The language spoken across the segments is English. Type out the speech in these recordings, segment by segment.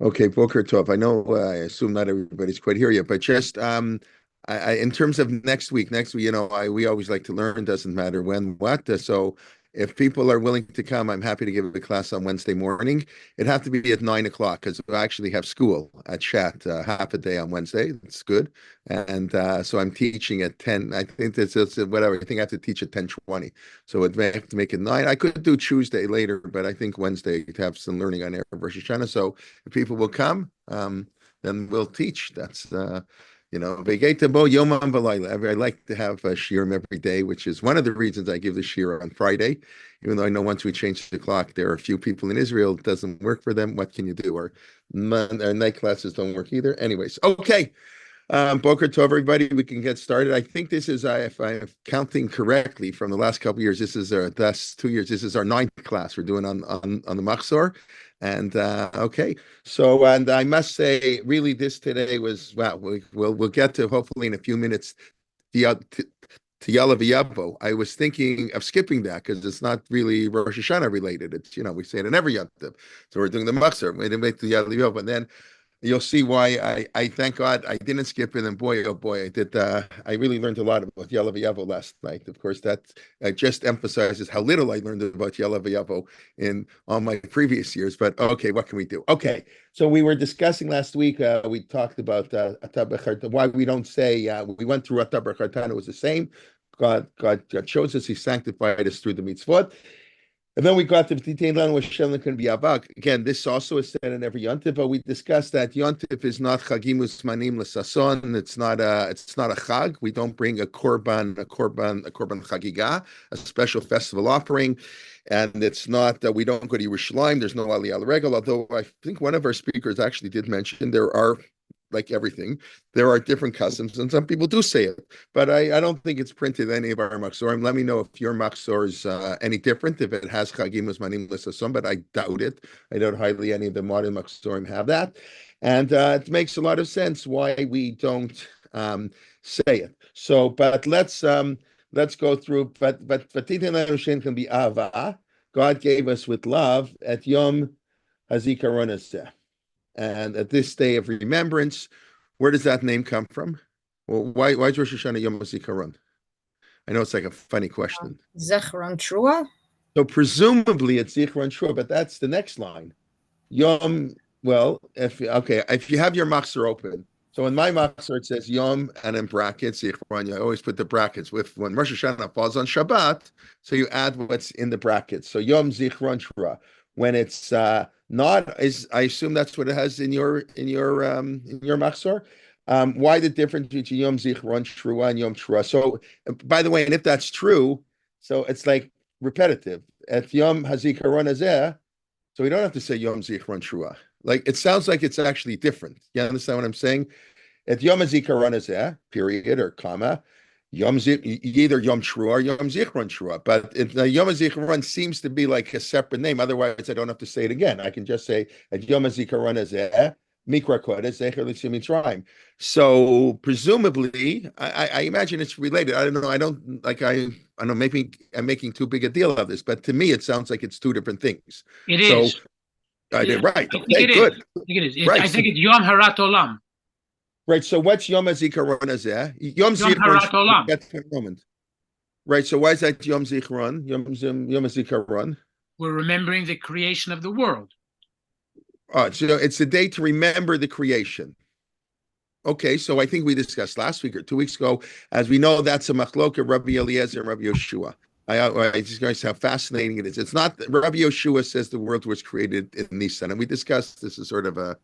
Okay, Boker Tov. I know, I assume not everybody's quite here yet, but just in terms of next week, we always like to learn. Doesn't matter when, what. So, if people are willing to come, I'm happy to give a class on Wednesday morning. It'd have to be at 9 o'clock because we actually have school at Chat half a day on Wednesday. It's good, and so I'm teaching at 10. I think it's whatever. I think I have to teach at 10:20. So it may have to make it 9. I could do Tuesday later, but I think Wednesday to have some learning on Erev Rosh Hashanah. So if people will come, then we'll teach. That's Vegeta Bo Yomam V'Layla. I like to have a shiurim every day, which is one of the reasons I give the shiur on Friday. Even though I know once we change the clock, there are a few people in Israel it doesn't work for them. What can you do? Or night classes don't work either. Anyways, okay. Boker Tov, everybody. We can get started. I think this is, if I'm counting correctly, from the last couple of years. This is our last 2 years. This is our ninth class we're doing on the Machzor, and okay. So, and I must say, really, this today was wow. We'll get to hopefully in a few minutes the to Yaale. I was thinking of skipping that because it's not really Rosh Hashanah related. It's we say it in every Yom Tov. So we're doing the Machzor. We didn't wait to Yaale, and then you'll see why I thank God I didn't skip it. And boy, oh boy, I did. I really learned a lot about Yaale last night. Of course, that just emphasizes how little I learned about Yaale in all my previous years. But okay, what can we do? Okay, so we were discussing last week. We talked about why we don't say we went through Atab B'Chartan. It was the same. God chose us. He sanctified us through the mitzvot. And then we got to V'titein Lanu Hashem can be Avak. Again, this also is said in every Yontif, but we discussed that Yontif is not Chagim Usmanim L'Sason. It's not a Chag. We don't bring a korban Chagiga, a special festival offering. And it's not that we don't go to Yerushalayim. There's no Aliyah Regel, although I think one of our speakers actually did mention there are, like everything, there are different customs, and some people do say it, but I don't think it's printed in any of our Machzorim. Let me know if your Machzor is any different, if it has Chagim Uzmanim L'Sasson, but I doubt it. I doubt highly any of the modern Machzorim have that, and it makes a lot of sense why we don't say it. So, but let's go through. But V'titein Lanu Hashem can be Ava. God gave us with love at Yom HaZikaron Hazeh. And at this day of remembrance, where does that name come from? Well, why is Rosh Hashanah Yom HaZikaron? I know it's like a funny question. Zechron Trua. So presumably it's Zichron Shua, but that's the next line. Yom. Well, if you have your Machzor open. So in my Machzor it says Yom and in brackets Zichron. You always put the brackets with when Rosh Hashanah falls on Shabbat, so you add what's in the brackets. So Yom Zichron Shua. When it's not, is I assume that's what it has in your Machzor. Why the difference between Yom Zichron Trua and Yom Trua? So, by the way, and if that's true, so it's like repetitive. At Yom HaZikaron Hazeh, so we don't have to say Yom Zichron Trua. Like it sounds like it's actually different. You understand what I'm saying? At Yom HaZikaron Hazeh, period or comma, either Yom Trua or Yom Zichron Trua, but Yom Zichron seems to be like a separate name. Otherwise, I don't have to say it again. I can just say at Yom Zichron Hazeh, Mikra Kodesh Zecher L'Tzim Mitzrayim. So presumably, I imagine it's related. I don't know. I don't know. Maybe I'm making too big a deal of this, but to me, it sounds like it's two different things. It is. So I did right. I think it good. is. I think it is. Right. I think it's Yom Harat Olam. Right. So what's Yom HaZikaron Hazeh? Yom Harat Olam. That's for a moment. Right. So why is that Yom Zichron? Yom HaZikaron? We're remembering the creation of the world. Oh, so it's a day to remember the creation. Okay, so I think we discussed last week or 2 weeks ago. As we know, that's a machloka, Rabbi Eliezer and Rabbi Yoshua. I just guys how fascinating it is. It's not Rabbi Yoshua says the world was created in Nisan, and we discussed this is sort of a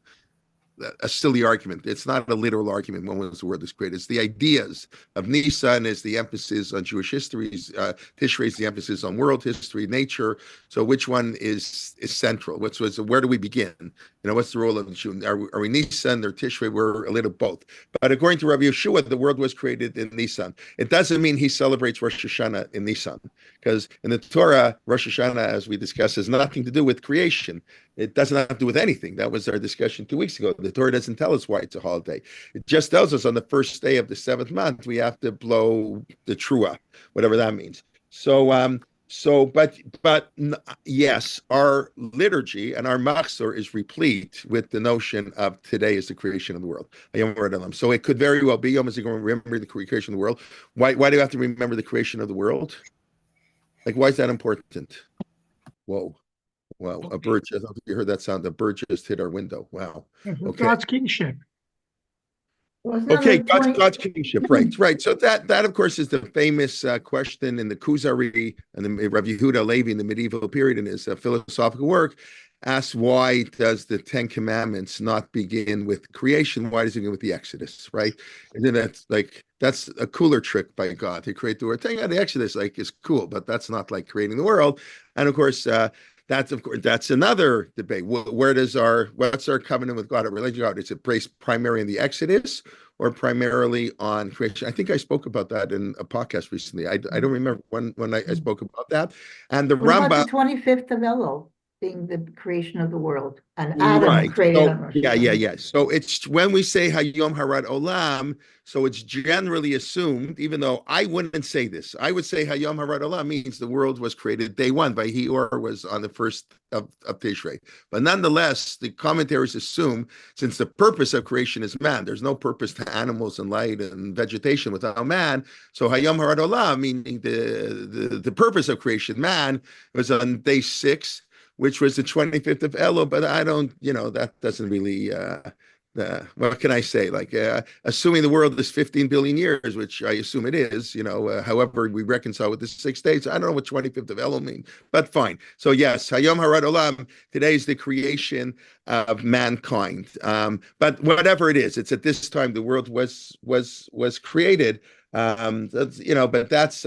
silly argument. It's not a literal argument when the world is created. It's the ideas of Nisan is the emphasis on Jewish history. Tishrei is the emphasis on world history, nature. So which one is central? Where do we begin? What's the role of June? Are we Nisan or Tishrei? We're a little both. But according to Rabbi Yeshua, the world was created in Nisan. It doesn't mean he celebrates Rosh Hashanah in Nisan, because in the Torah, Rosh Hashanah, as we discussed, has nothing to do with creation. It doesn't have to do with anything. That was our discussion 2 weeks ago. The Torah doesn't tell us why it's a holiday. It just tells us on the first day of the 7th month, we have to blow the trua, whatever that means. So So, yes, our liturgy and our Machzor is replete with the notion of today is the creation of the world. So it could very well be Yom HaZikaron, remember the creation of the world. Why do you have to remember the creation of the world? Like, why is that important? Whoa, wow, a Okay. bird just, I don't think you heard that sound. A bird just hit our window. Wow. Yeah, for Okay. God's kingship. Wasn't it Okay, like 20? God's kingship, right. So that of course is the famous question in the Kuzari and the Rabbi Yehuda Levi in the medieval period in his philosophical work asks, why does the Ten Commandments not begin with creation? Why does it begin with the Exodus, right? And then that's a cooler trick by God to create the world. Thing out the Exodus is cool, but that's not like creating the world. And of course, that's another debate. What's our covenant with God, our religion with God? Is it based primarily in the Exodus or primarily on creation? I think I spoke about that in a podcast recently. I don't remember when I spoke about that. And the What about Rambam, the 25th of Elul being the creation of the world and Adam right. created on So Rosh yeah. Hashanah? So it's when we say Hayom Harad Olam, so it's generally assumed, even though I wouldn't say this, I would say Hayom Harad Olam means the world was created day one by Hior was on the first of Tishrei. But nonetheless, the commentaries assume since the purpose of creation is man, there's no purpose to animals and light and vegetation without man. So Hayom Harad Olam, meaning the purpose of creation, man, was on day 6, which was the 25th of Elul, but I don't, that doesn't really, what can I say? Assuming the world is 15 billion years, which I assume it is, however we reconcile with the 6 days, I don't know what 25th of Elul means, but fine. So yes, Hayom Harad Olam, today is the creation of mankind. But whatever it is, it's at this time the world was created. But that's,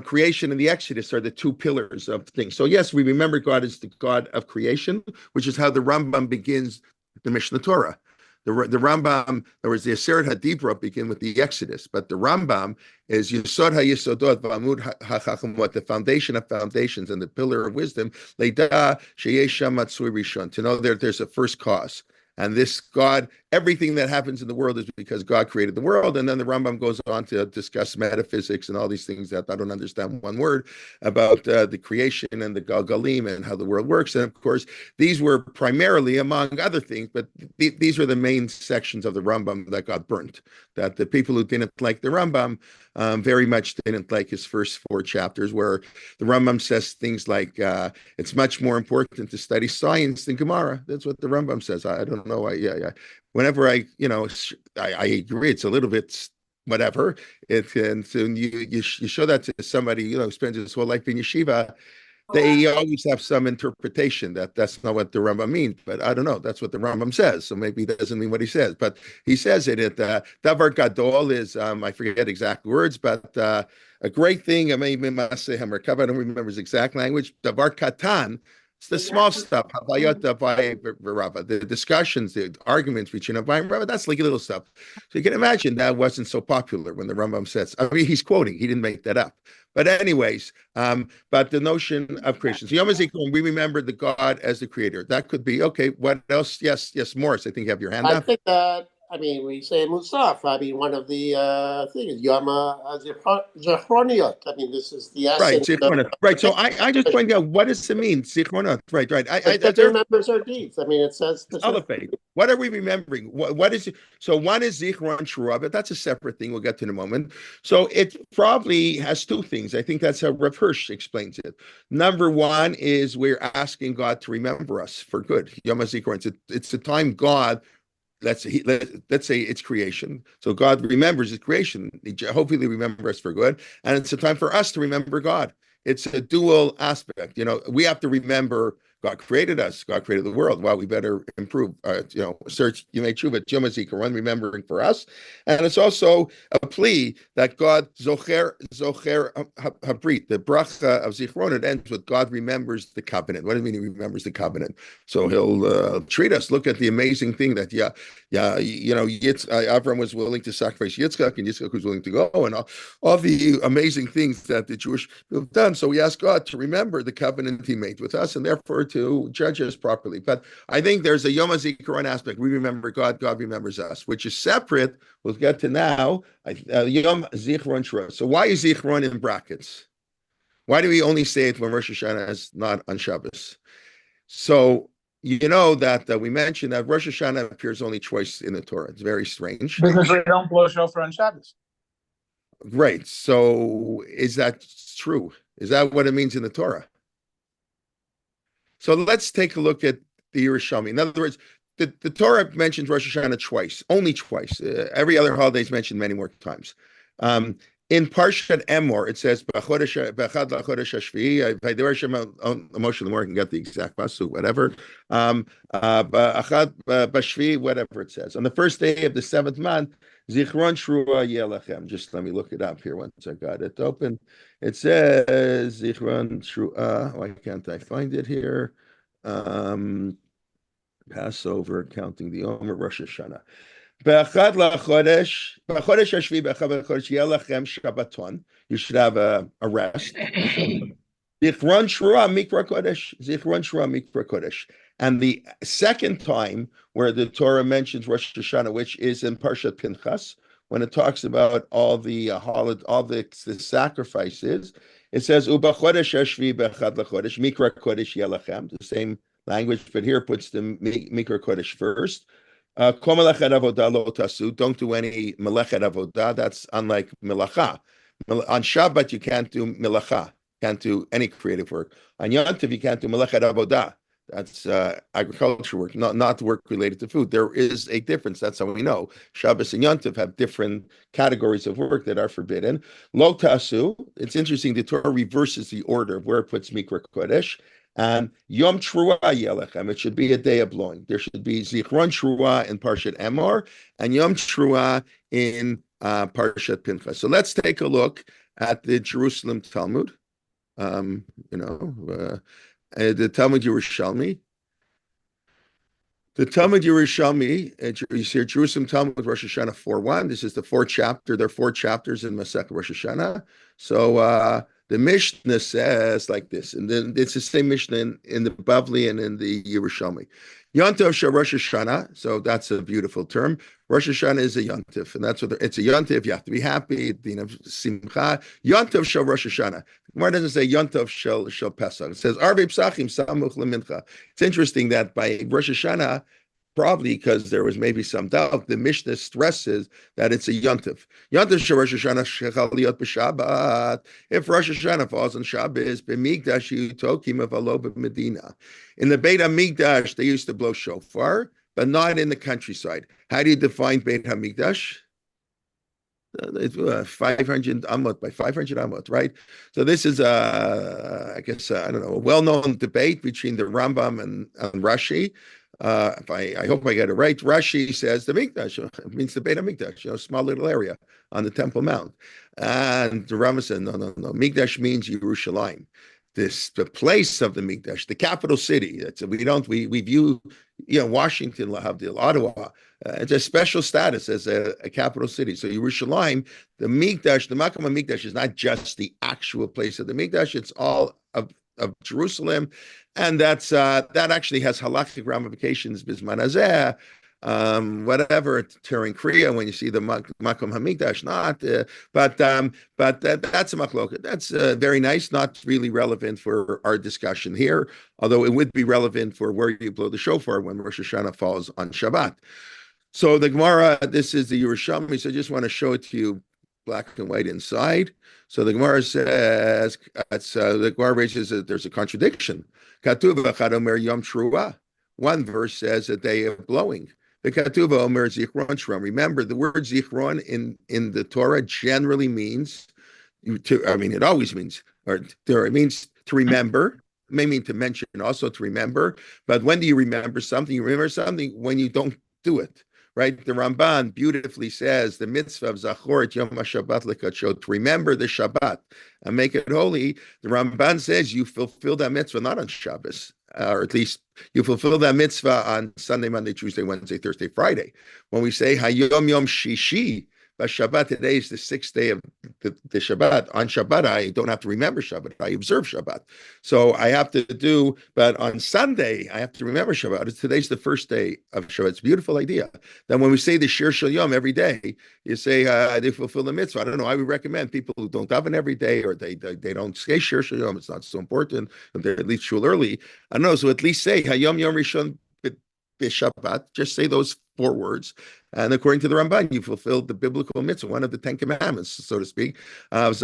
creation and the Exodus are the two pillars of things. So yes, we remember God as the God of creation, which is how the Rambam begins the Mishnah Torah. The Rambam, in other words, the Aseret HaDibra begin with the Exodus, but the Rambam is Yesod HaYesodot V'Amud HaChachamot, the foundation of foundations and the pillar of wisdom, Leida Sheyesh Sham Matzui Rishon, to know there's a first cause. And this God, everything that happens in the world is because God created the world. And then the Rambam goes on to discuss metaphysics and all these things that I don't understand one word about the creation and the Galgalim and how the world works. And of course, these were primarily, among other things, but these were the main sections of the Rambam that got burnt. That the people who didn't like the Rambam very much didn't like his first 4 chapters, where the Rambam says things like, it's much more important to study science than Gemara. That's what the Rambam says. I don't know. Whenever I agree, it's a little bit whatever. And so you show that to somebody who spends his whole life in yeshiva, they always have some interpretation that that's not what the Rambam means, but I don't know. That's what the Rambam says, so maybe that doesn't mean what he says. But he says it. Davar Gadol is I forget exact words, but a great thing. I don't remember his exact language. Davar Katan. It's the small stuff. The discussions, the arguments between Abai and Rava, that's like little stuff. So you can imagine that wasn't so popular when the Rambam says, I mean, he's quoting, he didn't make that up. But anyways, but the notion of creation. So Yom HaZikaron, we remember the God as the creator. That could be, okay, what else? Yes, Morris, I think you have your hand I up. think that, we say Musaf. One of the things, Yom Zechroniot. This is the Right, essence Zichronot. Right, so I just pointed out, what does it mean, Zichronot? Right. that remembers our deeds. It says the Elephant. What are we remembering? What is it? So one is Zichron Shura, but that's a separate thing. We'll get to in a moment. So it probably has 2 things. I think that's how Rav Hirsch explains it. Number one is we're asking God to remember us for good. Yom HaZikaron. It's the time God. Let's say it's creation. So God remembers his creation. Hopefully remember us for good. And it's a time for us to remember God. It's a dual aspect. We have to remember God created us. God created the world. Well, we better improve. Search Yemei Tshuva, Yom HaZikaron, remembering for us. And it's also a plea that God Zocher Habrit, the bracha of Zichron, it ends with God remembers the covenant. What do you mean he remembers the covenant? So he'll treat us. Look at the amazing thing that Avram was willing to sacrifice Yitzchak, and Yitzchak was willing to go, and all the amazing things that the Jewish people have done. So we ask God to remember the covenant he made with us, and therefore to judge us properly. But I think there's a Yom HaZikaron aspect. We remember God, God remembers us, which is separate. We'll get to now. Yom Zichron Shura. So why is Zichron in brackets? Why do we only say it when Rosh Hashanah is not on Shabbos? So you know that we mentioned that Rosh Hashanah appears only twice in the Torah. It's very strange. Because we don't blow shofar on Shabbos. Great. So is that true? Is that what it means in the Torah? So let's take a look at the Yerushalmi. In other words, the Torah mentions Rosh Hashanah twice, only twice. Every other holiday is mentioned many more times. In Parshat Emor, it says, "B'chad lachodesh hashvi'i." Vaydaber Hashem Moshe Lemor, can get the exact pasuk, whatever. B'chad b'shvi'i, whatever it says. On the first day of the seventh month, Zichron Shruah Yelachem. Just let me look it up here once I got it open. It says Zichron Shruah. Why can't I find it here? Passover, counting the Omer, Rosh Hashanah. B'chad lachodesh hashvi'i b'chad lachodesh yelachem Shabbaton. You should have a rest. Zichron Shruah Mikra Kodesh. Zichron Shruah Mikra Kodesh. And the second time where the Torah mentions Rosh Hashanah, which is in Parshat Pinchas, when it talks about all the the sacrifices, it says U'b'chodesh hashvi'i b'chad lachodesh Mikra Kodesh yelachem. The same language, but here puts the Mikra Kodesh first. Don't do any melechet avodah. That's unlike melacha. On Shabbat, you can't do melacha. Can't do any creative work. On Yom Tov, you can't do melechet avodah. That's agriculture work, not work related to food. There is a difference. That's how we know. Shabbos and Yom Tov have different categories of work that are forbidden. Lo tasu. It's interesting. The Torah reverses the order of where it puts Mikra Kodesh. And Yom Truah Yelechem, it should be a day of blowing. There should be Zichron Truah in Parshat Emor and Yom Truah in Parshat Pinchas. So let's take a look at the Jerusalem Talmud. The Talmud Yerushalmi. The Talmud Yerushalmi, you see Jerusalem Talmud Rosh Hashanah 4:1. This is the fourth chapter. There are 4 chapters in Masechet Rosh Hashanah. So the Mishnah says like this, and then it's the same Mishnah in the Bavli and in the Yerushalmi. Yontiv shel Rosh Hashanah, so that's a beautiful term. Rosh Hashanah is a Yontiv, and that's what it's a Yontiv. You have to be happy. Simcha. Yontiv shel Rosh Hashanah. Gemara doesn't say Yontiv shel Pesach. It says Arvei Psachim Samuch LeMincha. It's interesting that by Rosh Hashanah, probably because there was maybe some doubt, the Mishnah stresses that it's a Yontif. Yontif shel Rosh Hashanah shechal liot b'Shabbat. If Rosh Hashanah falls on Shabbos, b'migdash yutokim avalo b'Medina. In the Beit HaMikdash, they used to blow shofar, but not in the countryside. How do you define Beit HaMikdash? It's 500 amot by 500 amot, right? So this is, I guess, I don't know, a well-known debate between the Rambam and Rashi. I hope I get it right. Rashi says the Mikdash, it means the Beit HaMikdash, small little area on the Temple Mount. And the Rambam said, no. Mikdash means Yerushalayim. The place of the Mikdash, the capital city. We view, Washington, Lahavdil, Ottawa, it's a special status as a capital city. So Yerushalayim, the Mikdash, the Makam HaMikdash is not just the actual place of the Mikdash, it's all of Jerusalem. And that actually has halakhic ramifications, Bisman Hazeh, whatever, during Kriya, when you see the Makom HaMikdash, not, but that's a machloket. That's very nice, not really relevant for our discussion here, although it would be relevant for where you blow the shofar when Rosh Hashanah falls on Shabbat. So the Gemara, this is the Yerushalmi, so I just want to show it to you black and white inside. So the Gemara says, the Gemara raises that there's a contradiction. One verse says a day of blowing. The Katuva Omer Zichron Shram. Remember, the word Zichron in the Torah generally means it always means, it means to remember. It may mean to mention, also to remember. But when do you remember something? You remember something when you don't do it. Right? The Ramban beautifully says the mitzvah of Zachor et Yom HaShabbat Lekachot, to remember the Shabbat and make it holy. The Ramban says you fulfill that mitzvah not on Shabbos, or at least you fulfill that mitzvah on Sunday, Monday, Tuesday, Wednesday, Thursday, Friday. When we say Hayom Yom Shishi, but Shabbat, today is the sixth day of the Shabbat. On Shabbat, I don't have to remember Shabbat. I observe Shabbat. So I have to do, but on Sunday, I have to remember Shabbat. Today's the first day of Shabbat. It's a beautiful idea. Then when we say the Shir Shel Yom every day, you say they fulfill the mitzvah. I don't know. I would recommend people who don't daven every day or they don't say Shir Shel Yom. It's not so important. They at least shul early. I don't know. So at least say Hayom Yom Rishon B'Shabbat. Just say those 4 words. And according to the Ramban, you fulfilled the biblical mitzvah, one of the 10 commandments, so to speak. The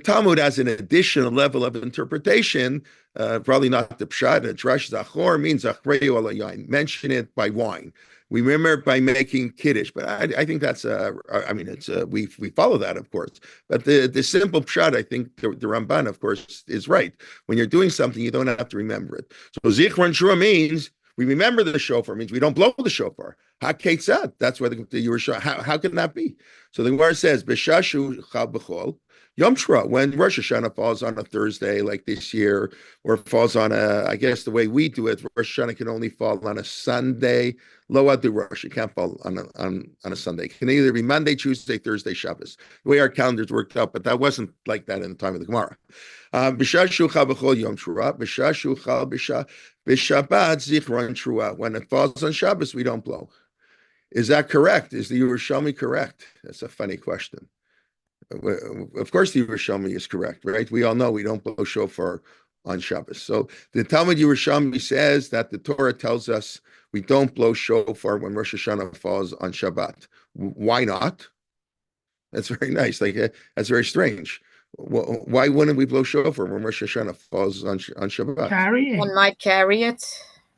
Talmud has an additional level of interpretation, probably not the pshat. Drash Zachor means Zachreu ala yain. Mention it by wine. We remember it by making kiddush, but I think that's we follow that, of course. But the simple pshat, I think the Ramban, of course, is right. When you're doing something, you don't have to remember it. So Zichron Shura means we remember the shofar, means we don't blow the shofar. HaKetzad, that's where the Yerusha, how can that be? So the Gemara says, B'shashu chal b'chol, Yom Shura, when Rosh HaShana falls on a Thursday like this year, or falls on I guess the way we do it, Rosh HaShana can only fall on a Sunday. Lo adu Rosh, it can't fall on a Sunday. It can either be Monday, Tuesday, Thursday, Shabbos. The way our calendars worked out, but that wasn't like that in the time of the Gemara. B'shashu chal b'chol Yom Shura, B'shashu chal b'shabbat zichron trua. When it falls on Shabbos, we don't blow. Is that correct? Is the Yerushalmi correct? That's a funny question. Of course, the Yerushalmi is correct, right? We all know we don't blow shofar on Shabbos. So the Talmud Yerushalmi says that the Torah tells us we don't blow shofar when Rosh Hashanah falls on Shabbat. Why not? That's very nice. That's very strange. Why wouldn't we blow shofar when Rosh Hashanah falls on Shabbat? Carrying. One might carry it.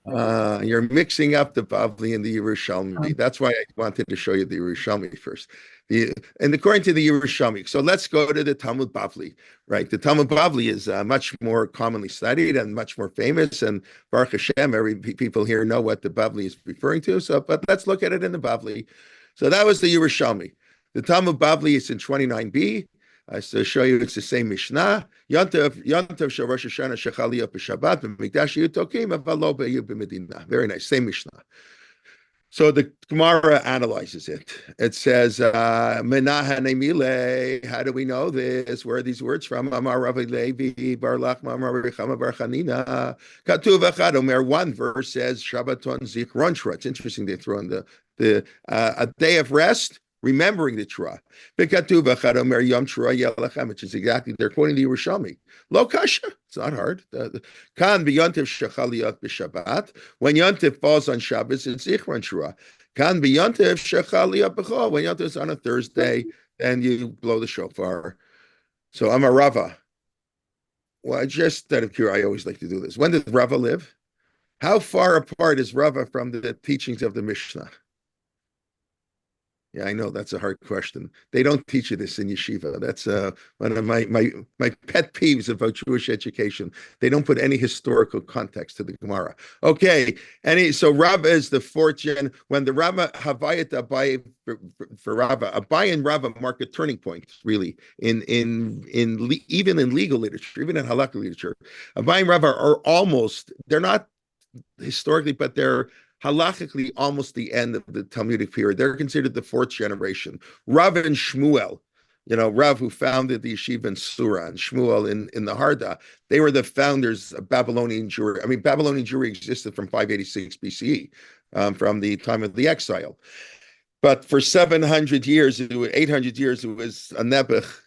You're mixing up the Bavli and the Yerushalmi. That's why I wanted to show you the Yerushalmi first. And according to the Yerushalmi, so let's go to the Talmud Bavli, right? The Talmud Bavli is much more commonly studied and much more famous. And Baruch Hashem, people here know what the Bavli is referring to. So, but let's look at it in the Bavli. So that was the Yerushalmi. The Talmud Bavli is in 29b. So show you it's the same Mishnah. Yontav shel Rosh Hashanah shechaliyah b'Shabbat b'mikdash yutokim avalo b'yu b'medina. Very nice, same Mishnah. So the Gemara analyzes it. It says, Menahane Mile, how do we know this? Where are these words from? Amar Rav Levi, Bar Lachma, Amar Rechama Bar Chanina. Katuv Echad Omer, one verse says, Shabbaton Zichron Shra. It's interesting they throw in a day of rest, remembering the Torah. Which is exactly, they're quoting the Yerushalmi. Lo kasha, it's not hard. Kan b'yontiv shechaliyot b'Shabbat. When Yontiv falls on Shabbos, it's Zichron Shura. Kan b'yontiv shechaliyot b'chol. When Yontiv is on a Thursday, then you blow the shofar. So I'm a Rava. Well, just out of curiosity, I always like to do this. When did Rava live? How far apart is Rava from the teachings of the Mishnah? Yeah, I know that's a hard question. They don't teach you this in yeshiva. That's one of my pet peeves about Jewish education. They don't put any historical context to the Gemara. Okay, so Rava is the 4th gen. When the Rava Havayat Abai for Rava, Abai and Rava mark a turning point, really, even in legal literature, even in halakha literature. Abai and Rava are they're not historically, but they're halachically almost the end of the Talmudic period. They're considered the 4th generation. Rav and Shmuel, Rav who founded the yeshiva in Sura, and Shmuel in the Harda, they were the founders of Babylonian Jewry. I mean, Babylonian Jewry existed from 586 BCE, from the time of the exile. But for 800 years, it was a Nebuch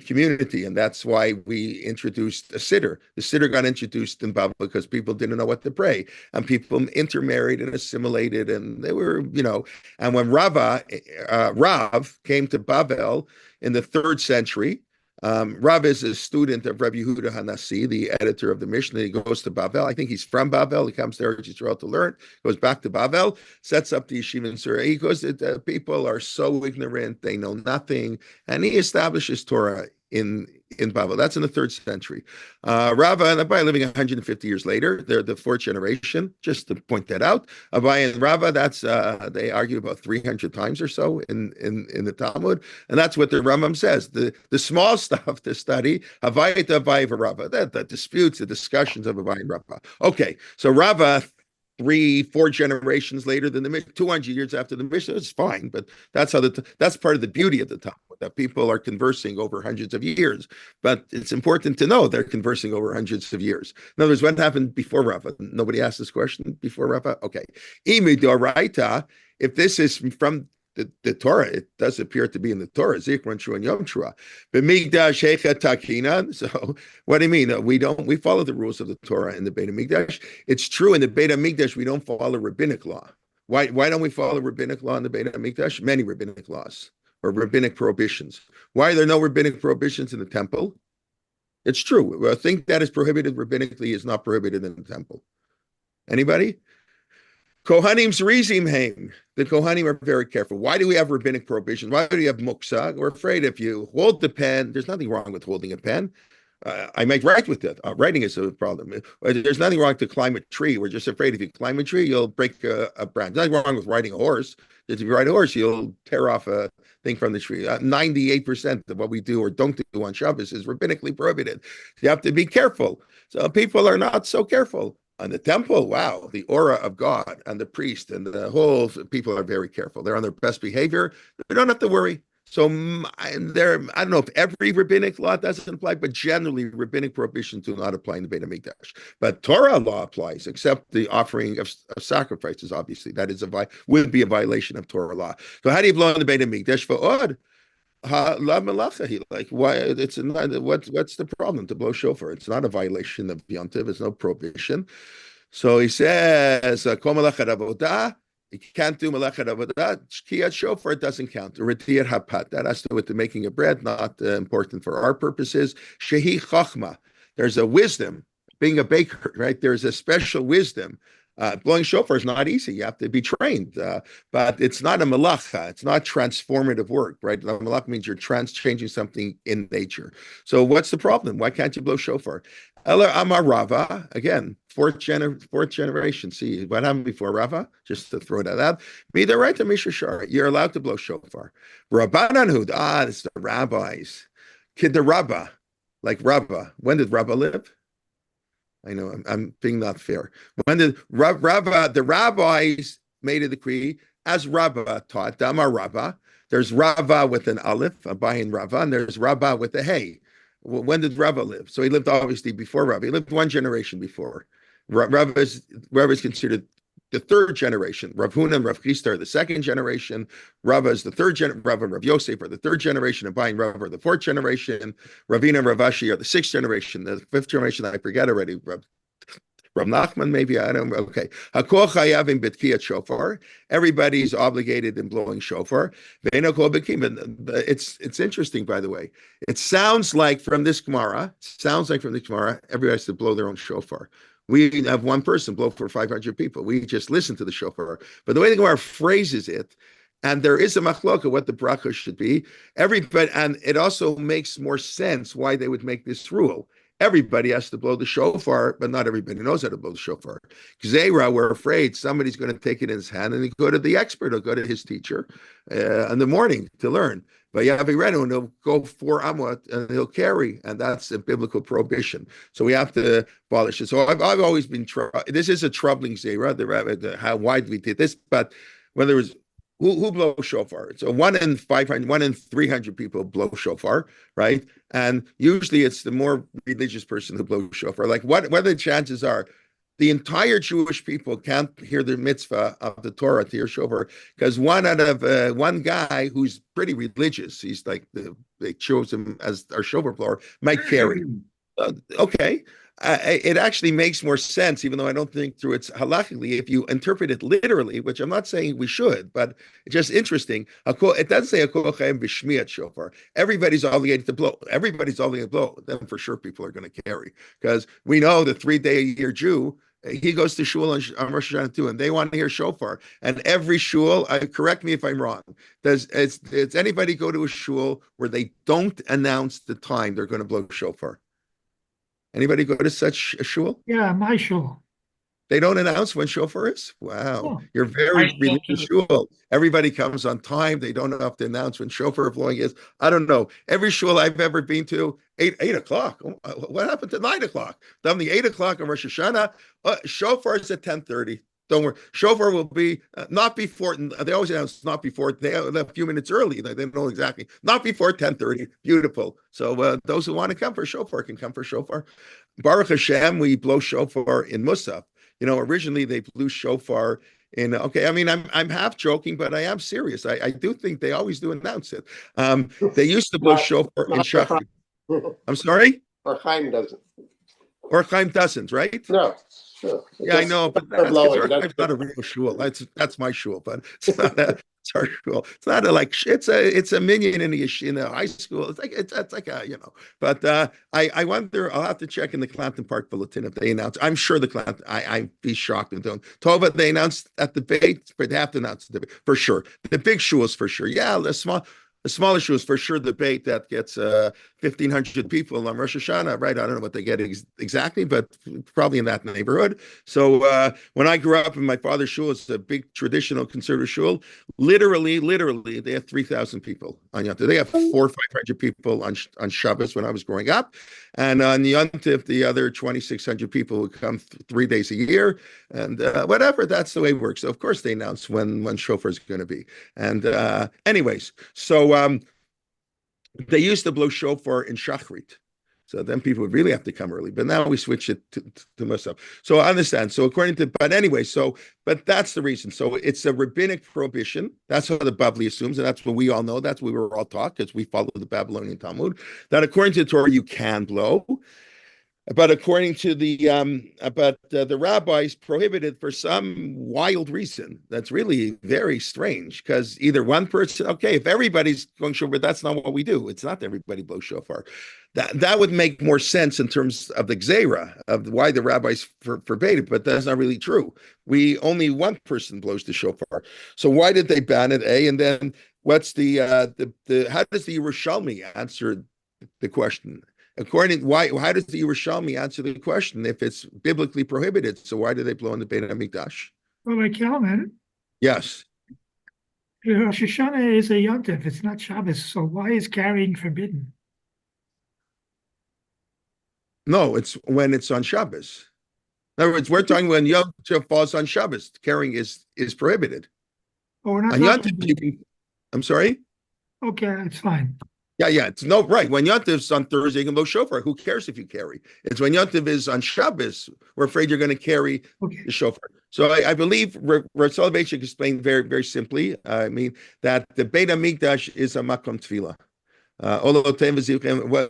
community, and that's why we introduced a siddur. The siddur got introduced in Babel because people didn't know what to pray, and people intermarried and assimilated, and they were, and when Rav came to Babel in the 3rd century, Rav is a student of Rabbi Yehuda Hanassi, the editor of the Mishnah. He goes to Babel. I think he's from Babel. He comes there to Israel to learn, goes back to Babel, sets up the yeshiva in Surah. He goes, people are so ignorant, they know nothing. And he establishes Torah in Babel. That's in the 3rd century. Rava and Abai living 150 years later. They're the 4th generation, just to point that out. Abai and Rava, that's they argue about 300 times or so in the Talmud. And that's what the Rambam says. The small stuff to study, Abai and Rava, the disputes, the discussions of Abai and Rava. Okay, so Rava 4 generations later than the Mishnah, 200 years after the Mishnah. It's fine, but that's that's part of the beauty of the Talmud, that people are conversing over hundreds of years. But it's important to know they're conversing over hundreds of years. In other words, what happened before Rava? Nobody asked this question before Rava? Okay. If this is from the Torah, it does appear to be in the Torah, Zikron Shua and Yom Shua. B'migdash hecha takina. So what do you mean? We follow the rules of the Torah in the Beit HaMikdash. It's true in the Beit HaMikdash we don't follow rabbinic law. Why don't we follow rabbinic law in the Beit HaMikdash? Many rabbinic laws or rabbinic prohibitions. Why are there no rabbinic prohibitions in the temple? It's true. A thing that is prohibited rabbinically is not prohibited in the temple. Anybody? Kohanim's rizim haim. The Kohanim are very careful. Why do we have rabbinic prohibitions? Why do we have muksa? We're afraid if you hold the pen, there's nothing wrong with holding a pen. I might write with it. Writing is a problem. There's nothing wrong to climb a tree. We're just afraid if you climb a tree, you'll break a branch. Nothing wrong with riding a horse. If you ride a horse, you'll tear off a thing from the tree. 98% of what we do or don't do on Shabbos is rabbinically prohibited. You have to be careful. So people are not so careful. On the temple, wow, the aura of God and the priest and the whole people are very careful. They're on their best behavior. They don't have to worry. So I don't know if every rabbinic law doesn't apply, but generally rabbinic prohibitions do not apply in the Beit HaMikdash. But Torah law applies, except the offering of sacrifices. Obviously, that is would be a violation of Torah law. So how do you blow in the Beit HaMikdash for odd? Like, why? What's the problem to blow shofar? It's not a violation of Yontiv. It's no prohibition. So he says, you can't do Melechet Avodah. Shkiyat shofar doesn't count. Retiyat hapat, that has to do with the making of bread, not important for our purposes. Shehi chachma, there's a wisdom. Being a baker, right? There's a special wisdom. Blowing shofar is not easy. You have to be trained, but it's not a malacha. It's not transformative work, right? A malacha means you're changing something in nature. So what's the problem? Why can't you blow shofar? Ela Amar Rava, again, fourth generation. See, what happened before Rava? Just to throw that out. Be the right to Mishashar. You're allowed to blow shofar. Rabbanan Hud, it's the rabbis. Kid the Rabbah, like Rabbah. When did Rabbah live? I know I'm being not fair. When the rabbis made a decree, as Rabbah taught, Damar Rabbah, there's Rabbah with an aleph, a bayin Rabbah, and there's Rabbah with a hey. When did Rabbah live? So he lived obviously before Rabbah. He lived one generation before. Rabbah is considered the third generation. Rav Huna and Rav Chisda are the second generation. Rabbah is the third generation. Rav and Rav Yosef are the third generation. And Bayin Rav are the fourth generation. Ravina and Rav Ashi are the sixth generation. The fifth generation, I forget already. Rav Nachman, maybe, I don't know. Okay. Hakol chayavim b'tkiyat shofar. Everybody's obligated in blowing shofar. It's interesting, by the way. It sounds like from this Gemara, everybody has to blow their own shofar. We have one person blow for 500 people. We just listen to the shofar. But the way the Gemara phrases it, and there is a machloka what the bracha should be. And it also makes more sense why they would make this rule. Everybody has to blow the shofar, but not everybody knows how to blow the shofar. Gzeira, we're afraid somebody's going to take it in his hand and go to the expert or go to his teacher in the morning to learn. But Yavirenu, and he'll go 4 amot and he'll carry, and that's a biblical prohibition. So we have to abolish it. So I've always been this is a troubling zera, how wide we did this, but when there was who blows shofar? So 1 in 500, 1 in 300 people blow shofar, right? And usually it's the more religious person who blows shofar. Like what the chances are? The entire Jewish people can't hear the mitzvah of the Torah to hear shofar because one guy who's pretty religious, he's like they chose him as our shofar blower, might carry. Okay. It actually makes more sense, even though I don't think through its halachically, if you interpret it literally, which I'm not saying we should, but it's just interesting. It doesn't say b'shmiyat shofar. Everybody's obligated to blow. Everybody's obligated to blow. Then for sure people are going to carry because we know the 3-day-a-year Jew, he goes to shul on Rosh Hashanah too, and they want to hear shofar. And every shul, correct me if I'm wrong, does anybody go to a shul where they don't announce the time they're going to blow shofar? Anybody go to such a shul? Yeah, my shul. They don't announce when shofar is? Wow. Oh. You're very religious shul. Everybody comes on time. They don't have to announce when shofar blowing is. I don't know. Every shul I've ever been to, 8 o'clock. What happened to 9 o'clock? Then the 8 o'clock on Rosh Hashanah, shofar is at 10:30. Don't worry. Shofar will be not before. They always announce not before. They have a few minutes early. They don't know exactly. Not before 10:30. Beautiful. So those who want to come for shofar can come for shofar. Baruch Hashem, we blow shofar in Musaf. Originally they blew shofar in. Okay, I mean I'm half joking, but I am serious. I do think they always do announce it. They used to blow shofar in Shachrit. I'm sorry. Or Chaim doesn't. Or Chaim doesn't, right? No. Yeah, I know, but that's because not a real shul. That's my shul, but it's not it's our shul. It's not it's a minion in a high school. It's like a But I wonder. I'll have to check in the Clanton Park Bulletin if they announce. I'm sure the Clanton. I'd be shocked if they don't. Tova, they announced at the debate, but they have to announce the debate for sure. The big shuls for sure. Yeah, the smaller shuls for sure. The debate that gets 1,500 people on Rosh Hashanah, right? I don't know what they get exactly, but probably in that neighborhood. So when I grew up in my father's shul, it's a big traditional conservative shul. Literally, they have 3,000 people on Yom Tov. They have 400 or 500 people on Shabbos when I was growing up, and on Yom Tov, the other 2,600 people would come 3 days a year, and whatever. That's the way it works. So of course, they announce when shofar is going to be. And anyways, so. They used to blow shofar in Shachrit. So then people would really have to come early. But now we switch it to Musaf. So I understand. So but that's the reason. So it's a rabbinic prohibition. That's how the Bavli assumes, and that's what we all know. That's what we were all taught because we follow the Babylonian Talmud, that according to the Torah, you can blow. But according to the rabbis, prohibited for some wild reason. That's really very strange because either one person, okay, if everybody's going shofar, that's not what we do. It's not everybody blows shofar. That would make more sense in terms of the gzeira of why the rabbis forbade it, but that's not really true. Only one person blows the shofar. So why did they ban it? And then what's how does the Yerushalmi answer the question? How does the Yerushalmi answer the question if it's biblically prohibited? So why do they blow in the Beit HaMikdash? Rabbi Kelman, Yes. Rosh HaShana is a Yom Tov. It's not Shabbos. So why is carrying forbidden? No, it's when it's on Shabbos. In other words, we're talking when Yom Tov falls on Shabbos. Carrying is prohibited. Oh, we're not On Yom talking Tov, I'm sorry? Okay, it's fine. Yeah, it's right. When Yom Tov's on Thursday, you can blow shofar. Who cares if you carry? It's when Yom Tov is on Shabbos, we're afraid you're going to carry the shofar. So I believe Rav Soloveitchik explained very, very simply. I mean that the Beit HaMikdash is a makom tefillah.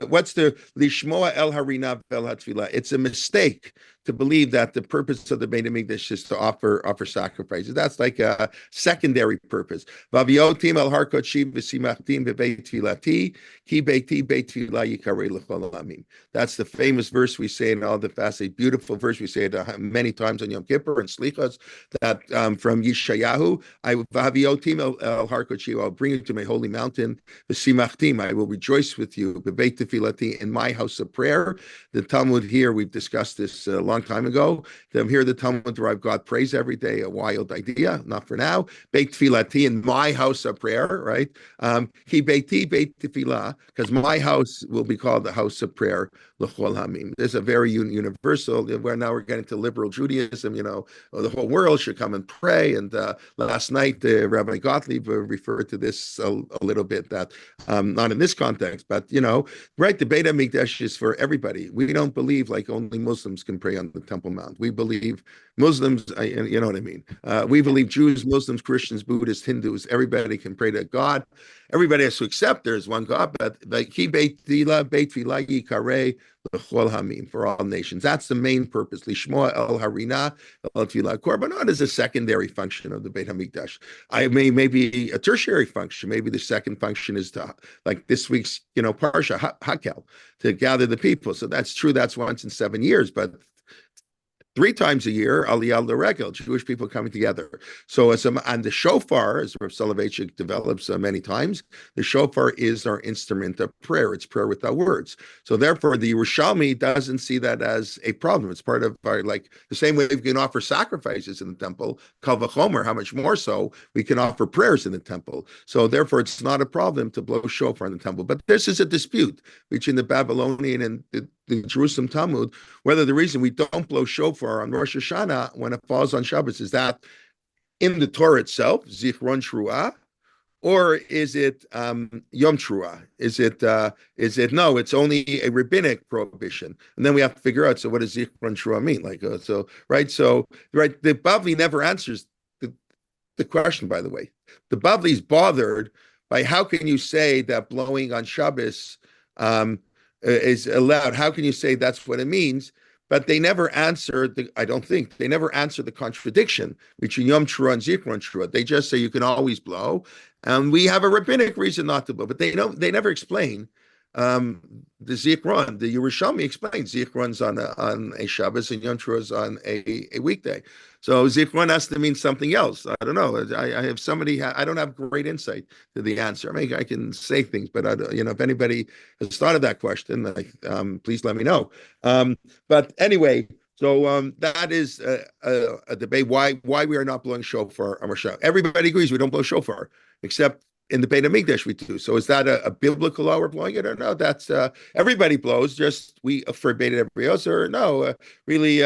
What's the lishmoa el harina vel hatfilah? It's a mistake to believe that the purpose of the Beit HaMikdash is to offer sacrifices. That's like a secondary purpose. Vaviotim el har kodshim v'simachtim v'beit tefilati ki beiti beit tefilah yikarei l'chol olamim. That's the famous verse we say in all the fasts. A beautiful verse we say it many times on Yom Kippur and Slichos. That from Yeshayahu, Vaviotim el har kodshim. I'll bring you to my holy mountain. V'simachtim. I will rejoice with you. Beit tefilati, in my house of prayer. The Talmud here, we've discussed this a long time ago. Here the Talmud derive God praise every day, a wild idea, not for now. Beit tefilati, in my house of prayer, right? Ki beiti beit tefilah, because my house will be called the house of prayer, l'chol hamim. There's a very universal, where now we're getting to liberal Judaism, the whole world should come and pray. And last night, Rabbi Gottlieb referred to this a little bit, that not in this context, but right, the Beit HaMikdash is for everybody. We don't believe like only Muslims can pray on the Temple Mount. We believe Muslims, you know what I mean? We believe Jews, Muslims, Christians, Buddhists, Hindus, everybody can pray to God. Everybody has to accept there's one God, but Ki Beit Tefillah, Beit Tefillah Yikarei L'chol Hamim, for all nations. That's the main purpose. Lishmoa el harina el tefillah. Korbanot is a secondary function of the Beit HaMikdash. Maybe a tertiary function. Maybe the second function is to, like this week's, Parsha Hakel, to gather the people. So that's true. That's once in 7 years, but 3 times a year, Aliyah L'Regel, Jewish people coming together. So and the shofar, as Rav Soloveitchik develops many times, the shofar is our instrument of prayer. It's prayer without words. So therefore, the Yerushalmi doesn't see that as a problem. It's part of our, like the same way we can offer sacrifices in the temple, Kal V'chomer, how much more so we can offer prayers in the temple. So therefore, it's not a problem to blow shofar in the temple. But this is a dispute between the Babylonian and the the Jerusalem Talmud, whether the reason we don't blow shofar on Rosh Hashanah when it falls on Shabbos is that in the Torah itself, Zichron Truah, or is it Yom Truah? Is it no? It's only a rabbinic prohibition, and then we have to figure out. So what does Zichron Truah mean? Like so, right? So right, the Bavli never answers the question. By the way, the Bavli is bothered by how can you say that blowing on Shabbos is allowed? How can you say that's what it means? But they never answer I don't think they never answer the contradiction between Yom Truah and Zichron Truah. They just say you can always blow, and we have a rabbinic reason not to blow. But they never explain the Zichron. The Yerushalmi explains Zichron's on a Shabbos and Yom Truah's on a weekday. So Zichron has to mean something else. I don't know. I have somebody. I don't have great insight to the answer. I mean, I can say things, but if anybody has thought of that question, please let me know. But anyway, so that is a debate why we are not blowing shofar on Rosh Hashanah. Everybody agrees we don't blow shofar, except in the Beit HaMikdash we do. So is that a biblical law we're blowing it or no? That's everybody blows. Just we forbade it everybody else or no? Really,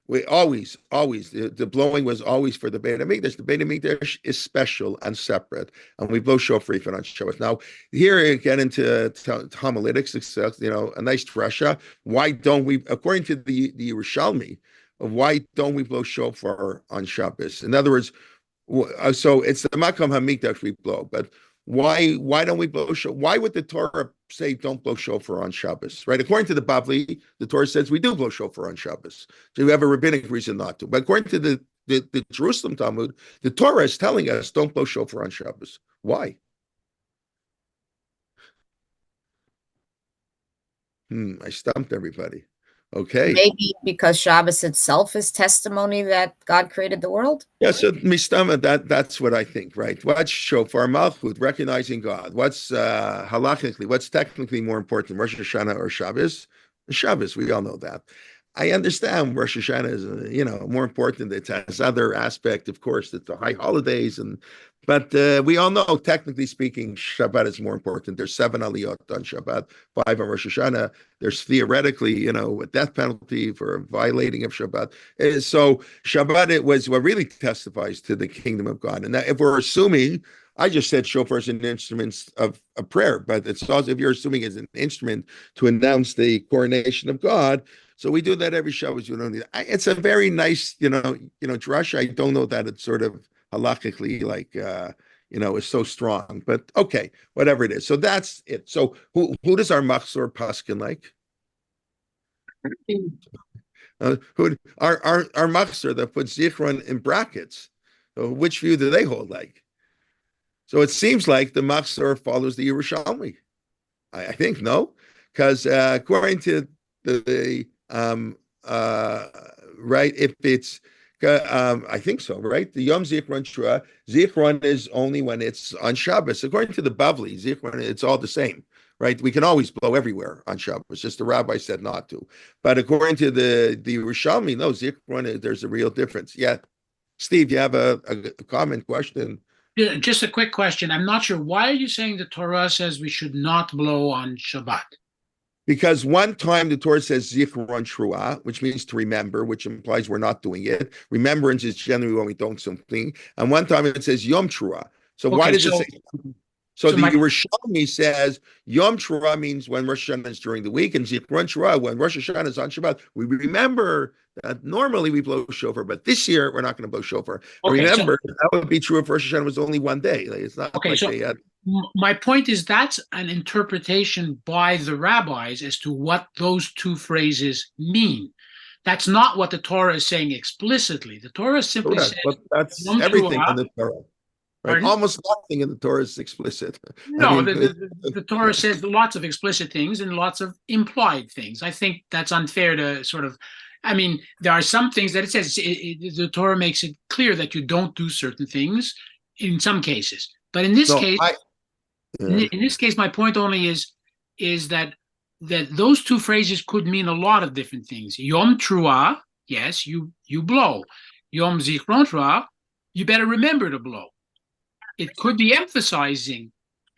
we always the blowing was always for the Beit HaMikdash. The Beit HaMikdash is special and separate, and we blow shofar even on Shabbos. Now here you get into homiletics. It's, a nice drasha. Why don't we, according to the Yerushalmi, why don't we blow shofar on Shabbos? In other words, so it's the Makam HaMikdash we blow, but why don't we blow shofar? Why would the Torah say don't blow shofar on Shabbos? Right? According to the Bavli, the Torah says we do blow shofar on Shabbos. So you have a rabbinic reason not to. But according to the Jerusalem Talmud, the Torah is telling us don't blow shofar on Shabbos. Why? I stumped everybody. Okay. Maybe because Shabbos itself is testimony that God created the world? Yeah, so mistama, that's what I think, right? What's shofar malchut, recognizing God? What's halachically, what's technically more important, Rosh Hashanah or Shabbos? Shabbos, we all know that. I understand Rosh Hashanah is, more important. It has other aspect, of course, it's the high holidays, but we all know, technically speaking, Shabbat is more important. There's 7 aliyot on Shabbat, 5 on Rosh Hashanah. There's theoretically, a death penalty for violating of Shabbat. So Shabbat, it was what really testifies to the kingdom of God. And that, if we're assuming, I just said shofar is an instrument of prayer, but it's also, if you're assuming it's an instrument to announce the coronation of God, so we do that every Shabbos. You don't need. It's a very nice, drush. I don't know that it's sort of halachically is so strong, but okay, whatever it is. So that's it. So who does our Machzor paskin like? Who our Machzor that puts Zichron in brackets? So which view do they hold like? So it seems like the Machzor follows the Yerushalmi. I think no, because according to the right, if it's I think so, right? The Yom Zichron Shua, Zichron is only when it's on Shabbos. According to the Bavli, Zichron, it's all the same, right? We can always blow everywhere on Shabbos. Just the rabbi said not to. But according to the Rishalmi, no, Zichron, there's a real difference. Yeah. Steve, you have a comment, question? Yeah, just a quick question. I'm not sure. Why are you saying the Torah says we should not blow on Shabbat? Because one time the Torah says Zichron Truah, which means to remember, which implies we're not doing it. Remembrance is generally when we don't something. And one time it says Yom Truah. So why does it say? So the Yerushalmi says Yom Truah means when Rosh Hashanah is during the week, and Zichron Truah when Rosh Hashanah is on Shabbat. We remember that normally we blow shofar, but this year we're not going to blow shofar. Okay, remember, that would be true if Rosh Hashanah was only one day. It's not they had. My point is that's an interpretation by the rabbis as to what those two phrases mean. That's not what the Torah is saying explicitly. The Torah simply says that's everything in the Torah. Right? Almost nothing in the Torah is explicit. No, the Torah says lots of explicit things and lots of implied things. I think that's unfair to sort of. I mean, there are some things that it says. The Torah makes it clear that you don't do certain things in some cases, but in this case. In this case, my point only is that those two phrases could mean a lot of different things. Yom Truah, yes, you blow. Yom Zichron Truah, you better remember to blow. It could be emphasizing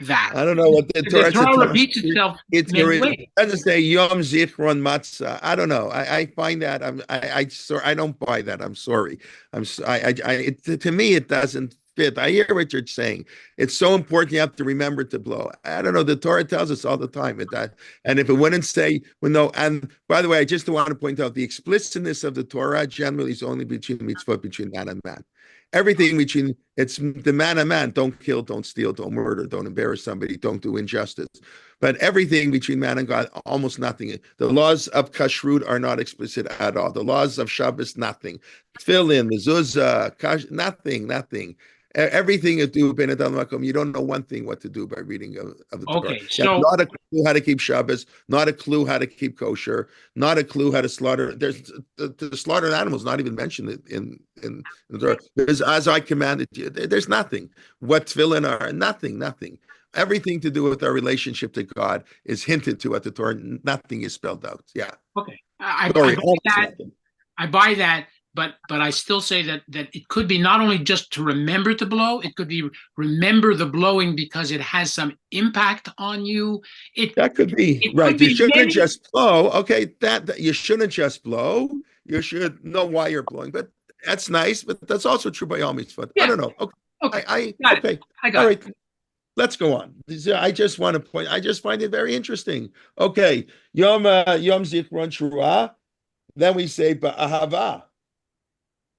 that. I don't know what the Torah The Torah tells repeats you. itself It many ways. doesn't say Yom Zichron Matzah. I don't know. I find that I don't buy that. I'm sorry. To me it doesn't fit. I hear what you're saying. It's so important. You have to remember to blow. I don't know. The Torah tells us all the time that, and if it wouldn't say, well, no. And by the way, I just want to point out the explicitness of the Torah generally is only between mitzvot between man and man. Everything between it's the man and man. Don't kill, don't steal, don't murder, don't embarrass somebody, don't do injustice. But everything between man and God, almost nothing. The laws of kashrut are not explicit at all. The laws of Shabbos, nothing. Tefillin, mezuzah, nothing. Everything you do, Ben Adam Makom, you don't know one thing what to do by reading of the Torah. Okay, You have so not a clue how to keep Shabbos, not a clue how to keep kosher, not a clue how to slaughter. There's the slaughtered animals not even mentioned in the Torah. There's as I commanded you. There's nothing. What tefillin are, nothing. Everything to do with our relationship to God is hinted to at the Torah. Nothing is spelled out. Yeah. okay, I Sorry. buy that. I buy that, but I still say that it could be not only just to remember to blow, it could be remember the blowing because it has some impact on you. That could be It right. could You be shouldn't many- just blow. Okay, that you shouldn't just blow. You should know why you're blowing. But that's nice. But that's also true by all means. But I Yeah. don't know. Okay. Okay, got it. Okay. I got All it. right. Let's go on. I just want to point. I just find it very interesting. Okay. Yom Zikron Shruah. Then we say Ba'ahava.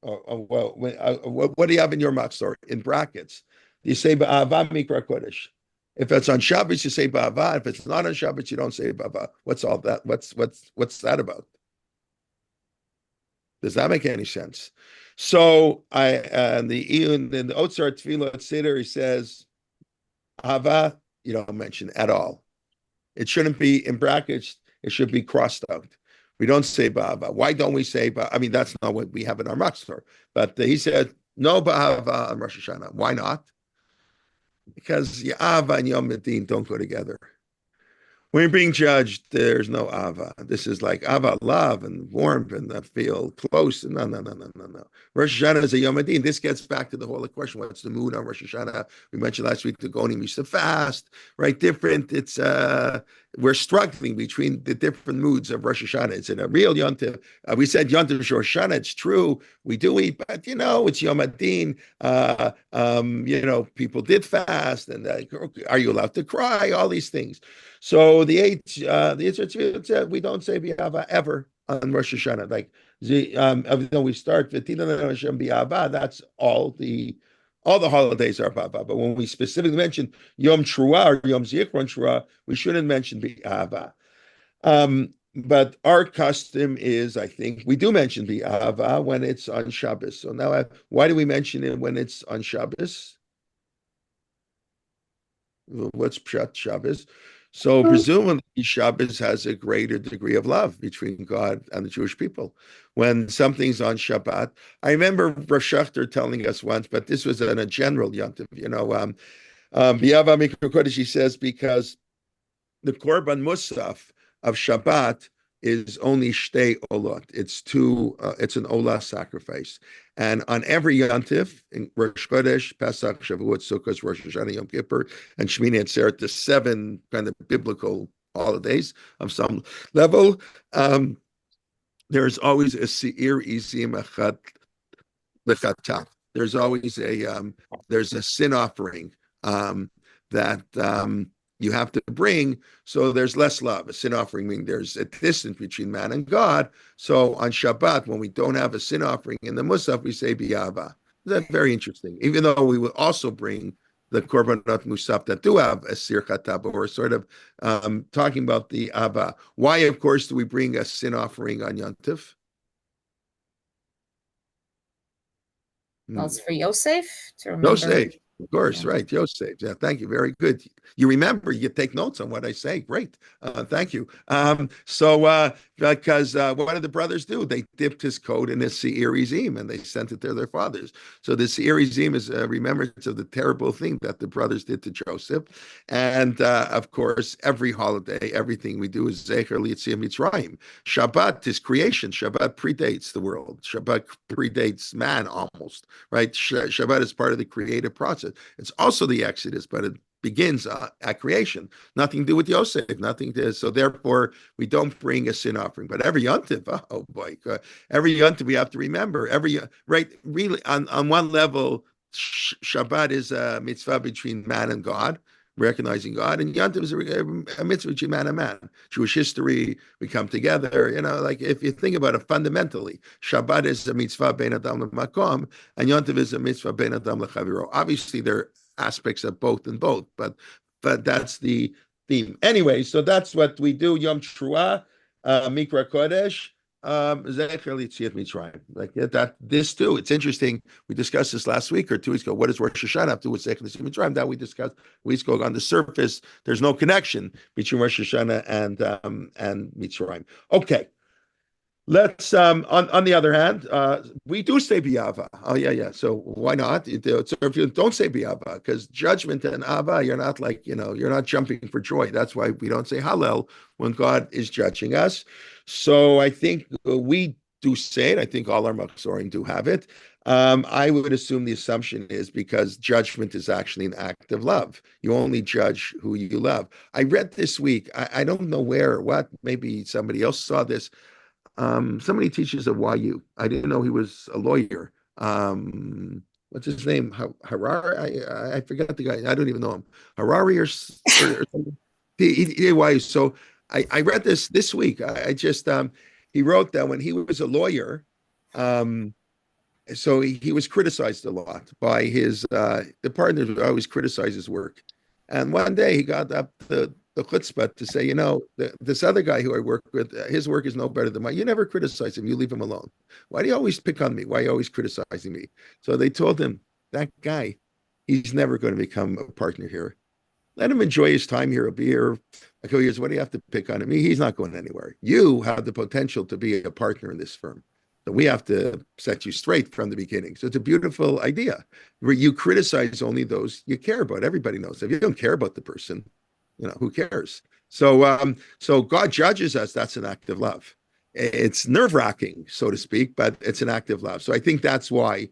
Well, what do you have in your Machzor? In brackets, you say Ba'ava Mikra Kodesh. If it's on Shabbos, you say Ba'ava. If it's not on Shabbos, you don't say Ba'ava. What's all that? What's that about? Does that make any sense? So in the Otzar Tefillah Seder, he says Hava. You don't mention at all. It shouldn't be in brackets. It should be crossed out. We don't say Ba'ava. Why don't we say Ba'ava? I mean, that's not what we have in our Machzor. But he said, no Ba'ava on Rosh Hashanah. Why not? Because Ava and Yom Adin don't go together. When you're being judged, there's no Ava. This is like Ava, love and warmth and I feel close. No. Rosh Hashanah is a Yom Adin. This gets back to the whole question. What's the mood on Rosh Hashanah? We mentioned last week the Gonim used to fast, right? Different. It's we're struggling between the different moods of Rosh Hashanah. It's in a real Yom Tov. We said Yom Tov Rosh Hashanah. It's true. We do eat, but it's Yom Adin. People did fast, and are you allowed to cry? All these things. So the we don't say B'Ava ever on Rosh Hashanah. Like even though we start B'Ava, that's all the holidays are B'Ava. But when we specifically mention Yom Truah or Yom Zichron Truah, we shouldn't mention B'Ava. But our custom is, I think, we do mention B'Ava when it's on Shabbos. So now, why do we mention it when it's on Shabbos? What's Pshat Shabbos? So presumably Shabbos has a greater degree of love between God and the Jewish people. When something's on Shabbat, I remember Rosh Hashanah telling us once, but this was in a general Yom Tov, B'Ava Mikra Kodesh, he says, because the Korban Musaf of Shabbat is only shtei olot. It's an olah sacrifice. And on every Yom Tov, in Rosh Chodesh, Pesach, Shavuot, Sukkot, Rosh Hashanah, Yom Kippur, and Shmini Atzeret, the 7 kind of biblical holidays of some level, there's always a seir izim echad lechatah. There's always there's a sin offering that you have to bring, so there's less love. A sin offering means there's a distance between man and God. So on Shabbat, when we don't have a sin offering in the Musaf, we say B'Ava. That's very interesting. Even though we would also bring the Korbanot Musaf that do have a Sir Chata, but we're sort of talking about the Ava. Why, of course, do we bring a sin offering on Yom Tov? Well, it's for Yosef to remember. Yosef, of course, right. Yosef. Yeah, thank you. Very good. You remember, you take notes on what I say. Great. Thank you. Because what did the brothers do? They dipped his coat in a seir izim and they sent it to their fathers. So the seir izim is a remembrance of the terrible thing that the brothers did to Joseph. And of course, every holiday, everything we do is Zecher L'Yetziat Mitzrayim. Shabbat is creation. Shabbat predates the world. Shabbat predates man almost, right? Shabbat is part of the creative process. It's also the Exodus, but begins at creation. Nothing to do with Yosef, nothing to, so therefore we don't bring a sin offering. But every yontif, oh boy, every yontif we have to remember, right, really on one level, Shabbat is a mitzvah between man and God, recognizing God, and Yontif is a mitzvah between man and man. Jewish history, we come together, like if you think about it fundamentally, Shabbat is a mitzvah bein adam lemakom, and Yontif is a mitzvah bein adam lechaviro. Obviously, there are aspects of both and both, but that's the theme. Anyway, so that's what we do, Yom Truah, Mikra Kodesh, Zecher Yetziat Mitzrayim. Like that, this too. It's interesting. We discussed this last week or 2 weeks ago. What does Rosh Hashanah have to do with Zecher Yetziat Mitzrayim? That we discussed. We spoke on the surface. There's no connection between Rosh Hashanah and Mitzrayim. Okay. Let's on the other hand, we do say bi'ava. Oh yeah. So why not? So if you don't say bi'ava, because judgment and ava, you're not like, you're not jumping for joy. That's why we don't say Hallel when God is judging us. So I think we do say it. I think all our Machzorim do have it. I would assume the assumption is because judgment is actually an act of love. You only judge who you love. I read this week, I don't know where or what, maybe somebody else saw this. Somebody teaches at YU. I didn't know he was a lawyer. What's his name? Harari? I forgot the guy. I don't even know him. Harari or something. YU. So I read this week. I just he wrote that when he was a lawyer, so he was criticized a lot by his the partners would always criticize his work. And one day he got up the chutzpah to say, this other guy who I work with, his work is no better than mine. You never criticize him. You leave him alone. Why do you always pick on me? Why are you always criticizing me? So they told him, that guy, he's never going to become a partner here. Let him enjoy his time here. He'll be here a couple years. What do you have to pick on him? He's not going anywhere. You have the potential to be a partner in this firm. So we have to set you straight from the beginning. So it's a beautiful idea where you criticize only those you care about. Everybody knows if you don't care about the person, who cares? So, so God judges us. That's an act of love. It's nerve-wracking, so to speak, but it's an act of love. So I think that's why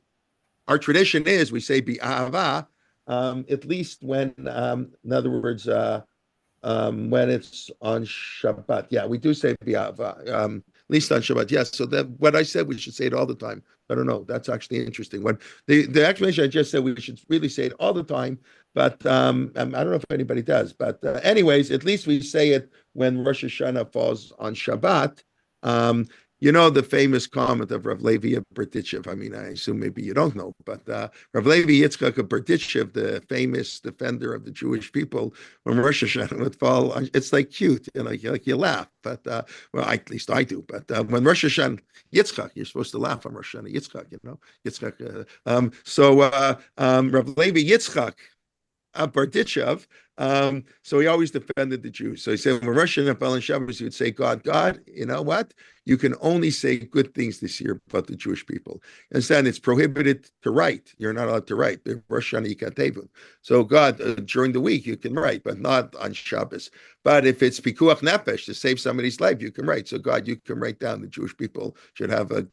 our tradition is we say bi'ava, at least when, in other words, when it's on Shabbat. Yeah, we do say bi'ava, at least on Shabbat. Yes. So that what I said, we should say it all the time. I don't know. That's actually interesting. When the explanation I just said, we should really say it all the time. But I don't know if anybody does. But anyways, at least we say it when Rosh Hashanah falls on Shabbat. The famous comment of Rav Levi of Berdichev. I mean, I assume maybe you don't know, but Rav Levi Yitzchak of Berdichev, the famous defender of the Jewish people, when Rosh Hashanah would fall, it's like cute, you laugh. But well, at least I do. But when Rosh Hashanah Yitzchak, you're supposed to laugh on Rosh Hashanah Yitzchak, Yitzchak. So Rav Levi Yitzchak Berdichev, so he always defended the Jews. So he said, when Rosh Hashanah fell on Shabbos, he would say, God, you know what? You can only say good things this year about the Jewish people. Understand? It's prohibited to write. You're not allowed to write. Rosh Hashanah Yikatevun. So God, during the week, you can write, but not on Shabbos. But if it's pikuach nefesh, to save somebody's life, you can write. So God, you can write down the Jewish people should have a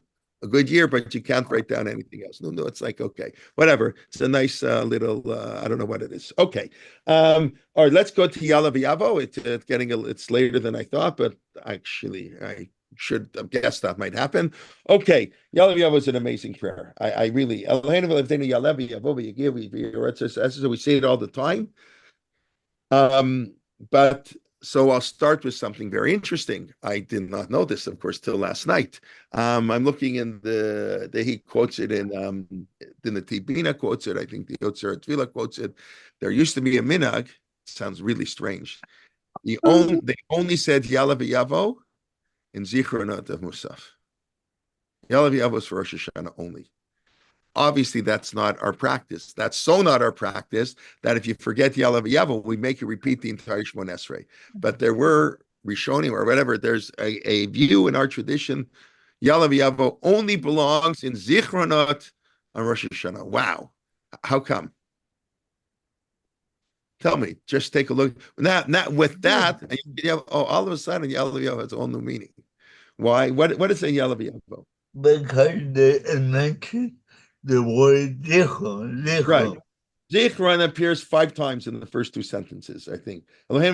good year, but you can't write down anything else. No, it's like, okay, whatever. It's a nice little, I don't know what it is. Okay. All right, let's go to Yaale V'Yavo. It's later than I thought, but actually I should have guessed that might happen. Okay. Yaale V'Yavo is an amazing prayer. I really, we say it all the time. But so I'll start with something very interesting. I did not know this, of course, till last night. I'm looking in he quotes it in the Tibina quotes it. I think the Yotzer Tvila quotes it. There used to be a minhag. Sounds really strange. They only said Yaale V'Yavo in Zichronot of Musaf. Yaale V'Yavo is for Rosh Hashanah only. Obviously, that's not our practice. That's so not our practice that if you forget Yaale V'Yavo, we make you repeat the entire Shmon Esrei. But there were Rishonim or whatever. There's a view in our tradition. Yaale V'Yavo only belongs in Zichronot on Rosh Hashanah. Wow, how come? Tell me. Just take a look. Not with that. All of a sudden, Yaale V'Yavo has a whole new meaning. Why? What is a Yaale V'Yavo? Because they mentioned the word Zichron. Right. Zichron appears 5 times in the first 2 sentences, I think. First,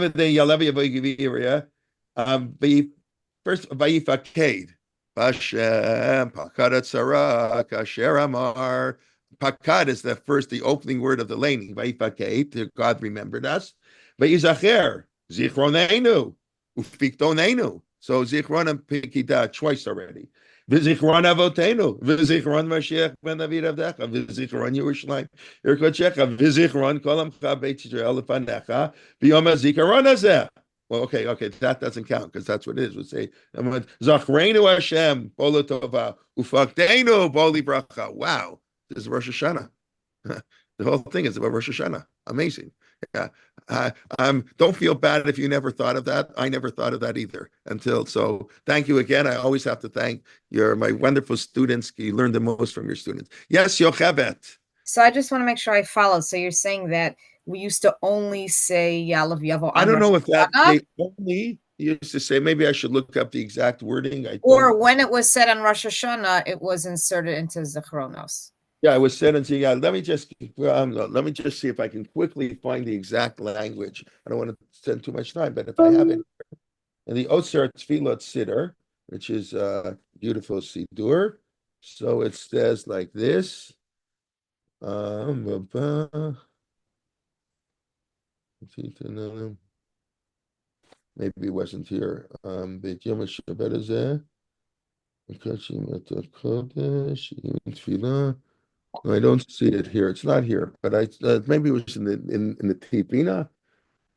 Vayifaked. Hashem, Pakad Tzara, Kasher Amar. Pakad is the opening word of the laning. Vayifaked, God remembered us. Vayizacher, Zichronenu, Ufiktonenu. So Zichron and Pekidah twice already. V'zichron avotenu, v'zichron Mashiach ben David Avdecha, v'zichron Yerushalayim Yerkochecha, v'zichron kol amcha beit Yisrael lefanecha, v'yom hazikaron hazeh. Well, okay, that doesn't count because that's what it is. We say, Zachreinu Hashem, Bolo Tova, Ufaktenu, Boli Bracha. Wow, this is Rosh Hashanah. The whole thing is about Rosh Hashanah. Amazing. Yeah. Don't feel bad if you never thought of that. I never thought of that either so thank you again. I always have to thank my wonderful students. You learn the most from your students. Yes, Yochevet. So I just want to make sure I follow. So you're saying that we used to only say Yaale V'Yavo. I don't know if that they only used to say, maybe I should look up the exact wording. Or when it was said on Rosh Hashanah, it was inserted into Zechronos. Yeah, it was said into let me just see if I can quickly find the exact language. I don't want to spend too much time, but if I have it in the Otzer Tefilot Siddur, which is beautiful Siddur, so it says like this. Maybe it wasn't here. I don't see it here. It's not here, but maybe it was in the Tipina.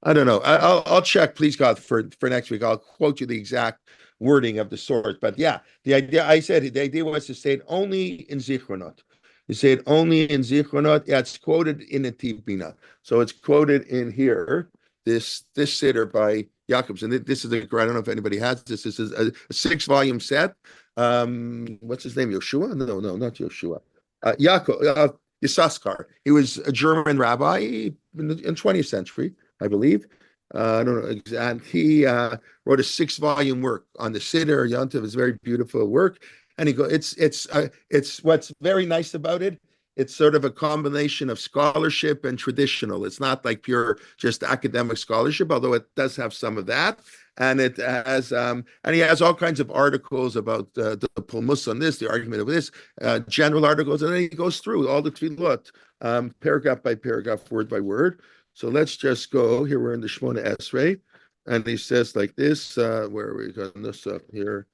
I don't know. I'll check, please God, for next week. I'll quote you the exact wording of the source. But yeah, the idea was to say it only in Zichronot. You say it only in Zichronot. Yeah, it's quoted in the Tipina. So it's quoted in here. This siddur by Jacobs, and this is I don't know if anybody has this. This is a 6-volume set. What's his name? Yoshua? No, not Yoshua. Yaakov Yissaschar. He was a German rabbi in the 20th century, I believe. I don't know, and he wrote a 6-volume work on the Siddur Yontiv. It's a very beautiful work, and it's what's very nice about it. It's sort of a combination of scholarship and traditional. It's not like pure just academic scholarship, although it does have some of that. And it has, and he has all kinds of articles about the pulmus on this, the argument of this, general articles, and then he goes through all the tefillot, paragraph by paragraph, word by word. So let's just go here. We're in the Shmona Esrei, and he says like this. Where are we going? This up here.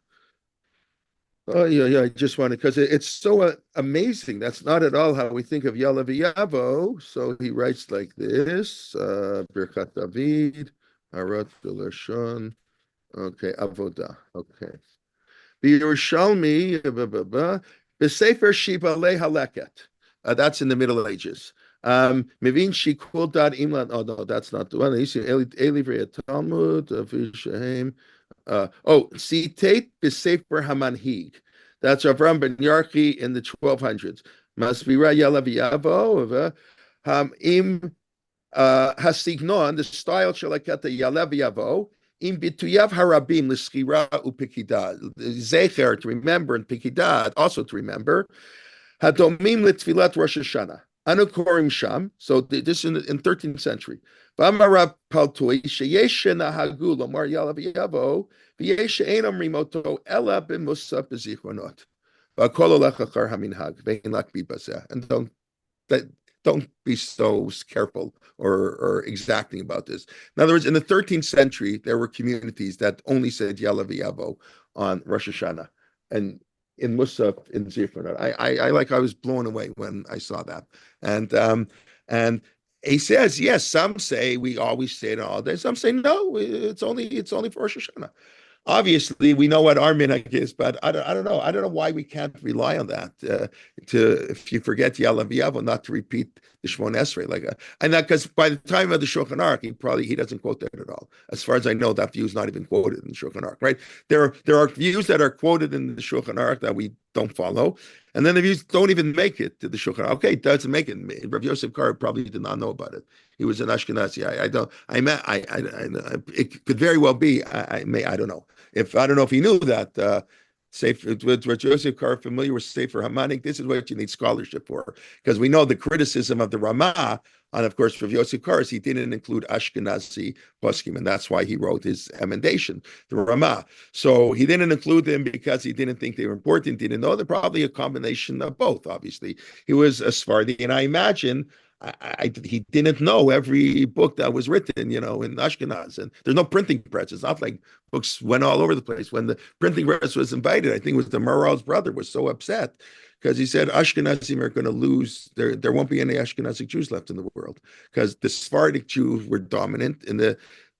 Oh yeah. I just wanted because it's so amazing. That's not at all how we think of Yaale V'Yavo. So he writes like this: Birkat David, Harat Lashon. Okay, Avodah. Okay. B'Yerushalmi, B'Sefer Shiva Le Haleket. That's in the Middle Ages. Mevin Shikul Dad Imlan. Oh no, that's not the one. Eli V'Yat Talmud Vishaim. Citate B'Sefer Hamanhig. That's Avram Ben Yarchi in the 1200s. Masvira Yaale V'Yavo Im Hasignon, the style Shalakata Yaale V'Yavo Im Bituyav Harabim L'Schira U'Pikidad. Zecher, to remember, and Pikidad, also to remember. Hadomim L'Tfilat Rosh Hashanah. Anu Korim Sham. So this in 13th century. V'amarav Paltoi sheyesh nahagu lomar Yaale V'Yavo v'yesh einam rimoto ela b'musaf b'zichronot v'akol olech achar haminhag ve'in lak b'bazeh. And don't be so careful or exacting about this. In other words, in the 13th century, there were communities that only said Yaale V'Yavo on Rosh Hashanah, and in Musaf in Zichronot. I was blown away when I saw that, and he says, yes, some say we always say it on all days. Some say no, it's only for Rosh Hashanah. Obviously, we know what our minhag is, but I don't know. I don't know why we can't rely on that if you forget Yaale V'Yavo, not to repeat the Shmona Esrei and that because by the time of the Shulchan Aruch, he doesn't quote that at all. As far as I know, that view is not even quoted in the Shulchan Aruch. Right? There are views that are quoted in the Shulchan Aruch that we don't follow, and then the views don't even make it to the Shulchan Aruch. Okay, it doesn't make it. Rabbi Yosef Kar probably did not know about it. He was an Ashkenazi. It could very well be. I don't know. I don't know if he knew that Sefer, with Joseph Carr familiar with Sefer Hamanik, this is what you need scholarship for, because we know the criticism of the Ramah, and of course, for Yosef Kar, he didn't include Ashkenazi poskim, and that's why he wrote his emendation, the Ramah. So he didn't include them because he didn't think they were important, didn't know. They're probably a combination of both, obviously. He was a Sephardi, and I imagine he didn't know every book that was written, in Ashkenaz, and there's no printing press. It's not like books went all over the place. When the printing press was invited, I think it was the Meral's brother was so upset because he said Ashkenazim are going to lose. There won't be any Ashkenazic Jews left in the world because the Sephardic Jews were dominant in the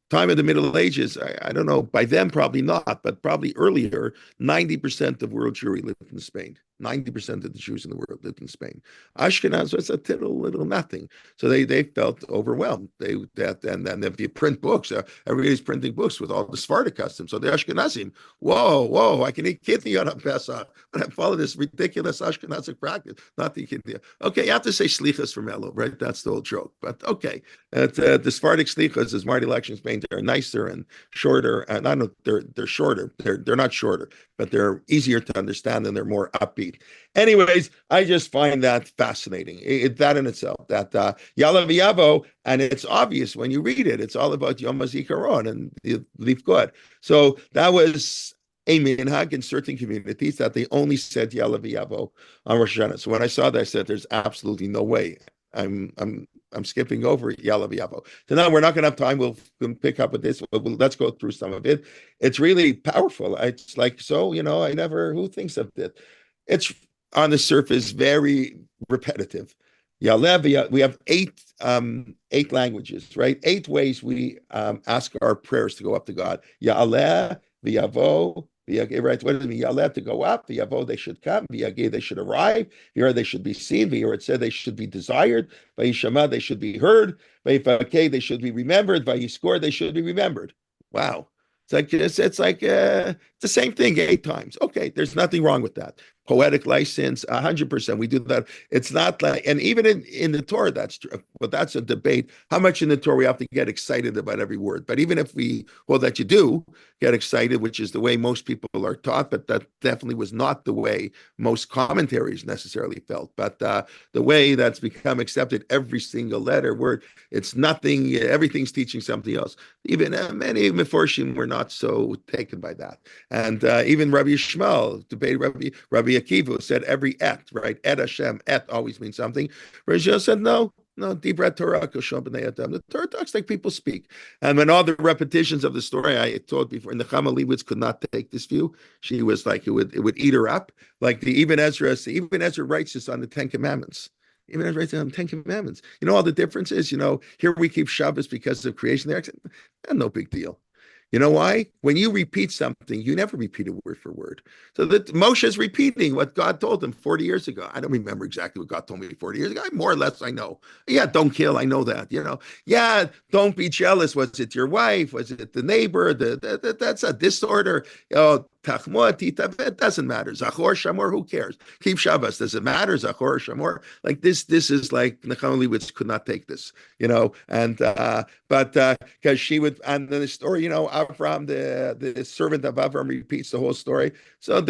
time of the Middle Ages. I don't know, by then probably not, but probably earlier, 90% of world Jewry lived in Spain. 90% of the Jews in the world lived in Spain. Ashkenaz was a little nothing. So they felt overwhelmed. And then if you print books, everybody's printing books with all the Sephardic customs. So the Ashkenazim, whoa, I can eat kidney on a Pesach, but I follow this ridiculous Ashkenazic practice, not the kidney. Okay, you have to say slichas from Elo, right? That's the whole joke. But okay, the Sephardic slichas, as Marty Lecture explained, they're nicer and shorter. And I know they're shorter. They're not shorter, but they're easier to understand and they're more upbeat. Anyways, I just find that fascinating. That in itself, that Yaale v'Yavo, and it's obvious when you read it. It's all about Yom HaZikaron and the Leaf God. So that was a minhag in certain communities that they only said Yaale v'Yavo on Rosh Hashanah. So when I saw that, I said, "There's absolutely no way. I'm skipping over Yaale v'Yavo." So now we're not going to have time. We'll pick up with this. Let's go through some of it. It's really powerful. It's like, who thinks of it? It's on the surface very repetitive. Yaale, we have eight languages, right? 8 ways we ask our prayers to go up to God. Yaale, v'Yavo, right? What does it mean? Yaale, to go up. V'Yavo, they should come. V'Yageh, they should arrive. V'Yar, they should be seen. V'Yar, it said they should be desired. V'Yishama, they should be heard. V'Yifakeh, they should be remembered. V'Yiskor, they should be remembered. Wow. It's like the same thing 8 times. Okay, there's nothing wrong with that. Poetic license, 100%. We do that. It's not like, and even in the Torah, that's true. But that's a debate. How much in the Torah we have to get excited about every word? But even if that you do get excited, which is the way most people are taught, but that definitely was not the way most commentaries necessarily felt. But the way that's become accepted, every single letter, word, it's nothing. Everything's teaching something else. Even many Meforshim were not so taken by that. And even Rabbi Yishmael, debate Rabbi Akiva said every et, right? Et Hashem, et always means something. Rabbi said no, Dibrat Torah, Koshon B'nei Adam. The Torah talks like people speak. And when all the repetitions of the story I told before, and the Chama Leibowitz could not take this view. She was like, it would eat her up. Like the Ibn Ezra writes this on the 10 Commandments. Even Ezra writes it on the 10 Commandments. All the differences, here we keep Shabbos because of creation. There, no big deal. You know why? When you repeat something, you never repeat it word for word. So that Moshe is repeating what God told him 40 years ago. I don't remember exactly what God told me 40 years ago. More or less, I know. Yeah, don't kill. I know that. Yeah, don't be jealous. Was it your wife? Was it the neighbor? That's a disorder. It doesn't matter. Zachor Shamor, who cares? Keep Shabbos. Does it matter? Zachor Shamor. Like this is like Nechama Leibowitz could not take this, and but because she would, and then the story, Avram, the servant of Avram, repeats the whole story. So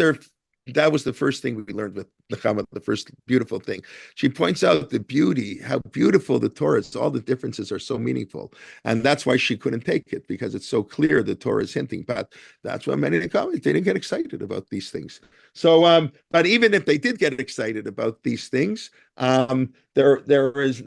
that was the first thing we learned with Nechama, the first beautiful thing. She points out the beauty, how beautiful the Torah is. All the differences are so meaningful. And that's why she couldn't take it, because it's so clear the Torah is hinting. But that's why many Nechamas, they didn't get excited about these things. So, but even if they did get excited about these things, there is,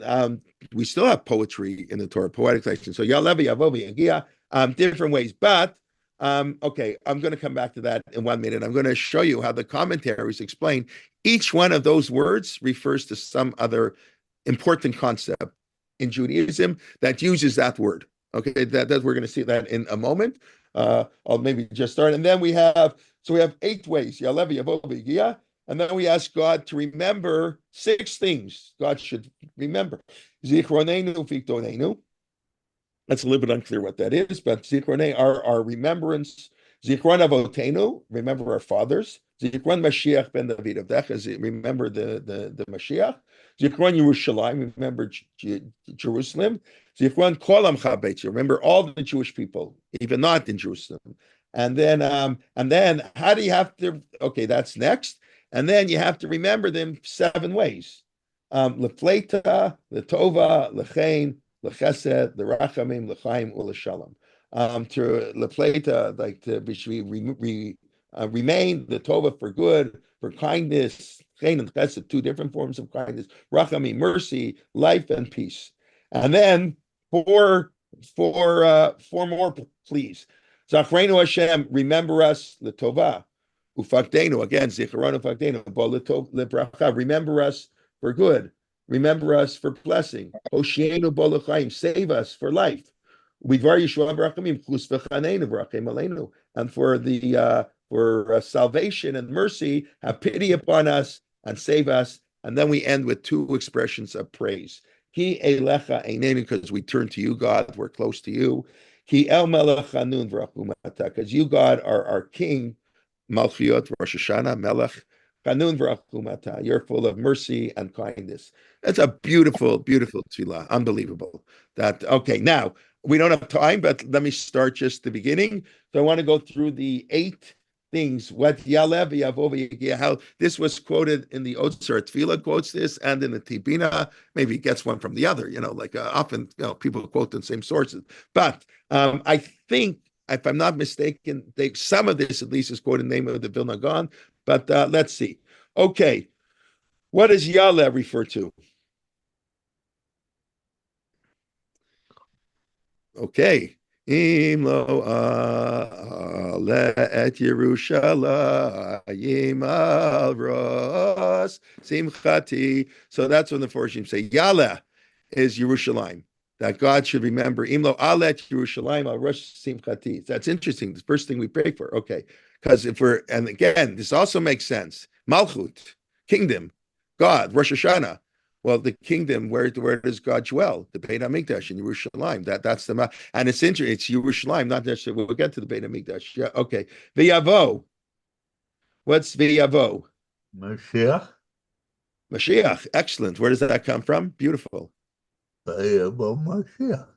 we still have poetry in the Torah, poetic license. So Yaale v'Yavo v'Yagia, different ways. But okay, I'm going to come back to that in 1 minute. I'm going to show you how the commentaries explain each one of those words refers to some other important concept in Judaism that uses that word. Okay, that we're going to see that in a moment. I'll maybe just start, and then we have 8 ways. Yaale v'Yavo v'Yagia, and then we ask God to remember 6 things God should remember. Zichronenu v'Ikdonenu. That's a little bit unclear what that is, but Zichronei, our remembrance. Zichron Avotenu, remember our fathers. Zichron Mashiach ben David Avdech, remember the Mashiach. Zichron Yerushalayim, remember Jerusalem. Zichron Kol Amcha Beit, remember all the Jewish people, even not in Jerusalem. And then how do you have to? Okay, that's next. And then you have to remember them 7 ways. Lefleta, letova, lechain, lechesed, lerachamim, lechaim, uleshalom. To lefleta, like to remain, the tova for good, for kindness, chen and chesed, 2 different forms of kindness, rachamim, mercy, life, and peace. And then four more, please. Zachrenu Hashem, remember us, letova. Ufakdenu, again, Zichron Ufakdenu, Lebracha, remember us for good, remember us for blessing. Hoshienu Bolachayim, save us for life. Vidvar Yeshua Barachamim, Chus V'chaneinu Barachim Aleinu, and for the for salvation and mercy, have pity upon us and save us. And then we end with 2 expressions of praise. Ki Elecha Einenu, because we turn to you, God, we're close to you. Ki El Melech Hanun V'Rachumata, because you, God, are our King. Malchiot, Rosh HaShana, Melech, Chanun V'Rachumata. You're full of mercy and kindness. That's a beautiful, beautiful tefillah. Unbelievable. Okay, now, we don't have time, but let me start just the beginning. So I want to go through the 8 things. What Yaale v'yavo v'yagia, how this was quoted in the Otzar Tefillah quotes this, and in the Tibina, maybe it gets one from the other, like often, people quote the same sources. But I think, if I'm not mistaken, some of this at least is quoted in the name of the Vilna Gaon, but let's see. Okay, what does Yaale refer to? Okay. Im lo ale et Yerushalayim al ros simchati. So that's when the Forshim say Yaale is Yerushalayim, that God should remember. Im lo ale et Yerushalayim al ros simchati. That's interesting. The first thing we pray for. Okay, because and again, this also makes sense. Malchut, kingdom, God, Rosh HaShana. Well, the kingdom, where does God dwell? The Beit HaMikdash in Yerushalayim. That's the, and it's interesting. It's Yerushalayim, not necessarily. We'll get to the Beit HaMikdash. Yeah, okay. V'yavo. What's v'yavo? Mashiach. Mashiach. Excellent. Where does that come from? Beautiful. V'yavo Mashiach.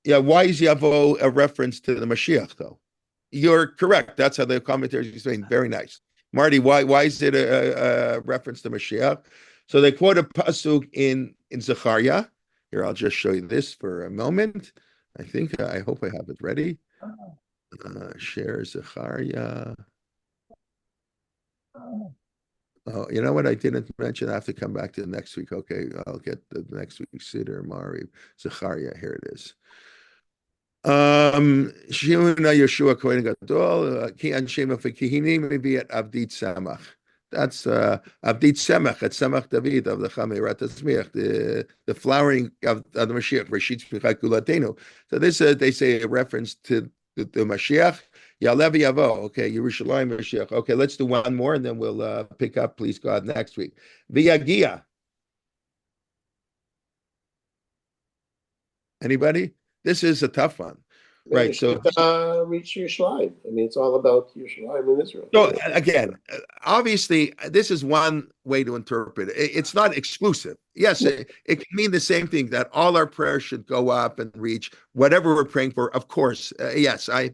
Yeah. Why is Yavo a reference to the Mashiach, though? You're correct. That's how the commentaries explain. Very nice, Marty. Why is it a reference to Mashiach? So they quote a pasuk in Zechariah. Here, I'll just show you this for a moment. I hope I have it ready. Share Zechariah. Oh, you know what? I didn't mention. I have to come back to the next week. Okay, I'll get the next week's Siddur Mari Zechariah. Here it is. Shimona Yeshua Kohen Gadol Ki Anshema Fekihini maybe at Avdit Samach. That's Avdit Semach at Semach David of the Chamerat Tzmiach, the flowering of the Mashiach, Reshit Tzmicha Kulatenu. So this they say a reference to the Mashiach. Yaale v'yavo. Okay, Yerushalayim Mashiach. Okay, let's do one more and then we'll pick up, please God, next week. V'yagia. Anybody? This is a tough one. Right, so reach Yerushalayim. I mean, it's all about Yerushalayim in Israel. So again, obviously, this is one way to interpret it. It's not exclusive. Yes, it can mean the same thing, that all our prayers should go up and reach whatever we're praying for. Of course, yes, I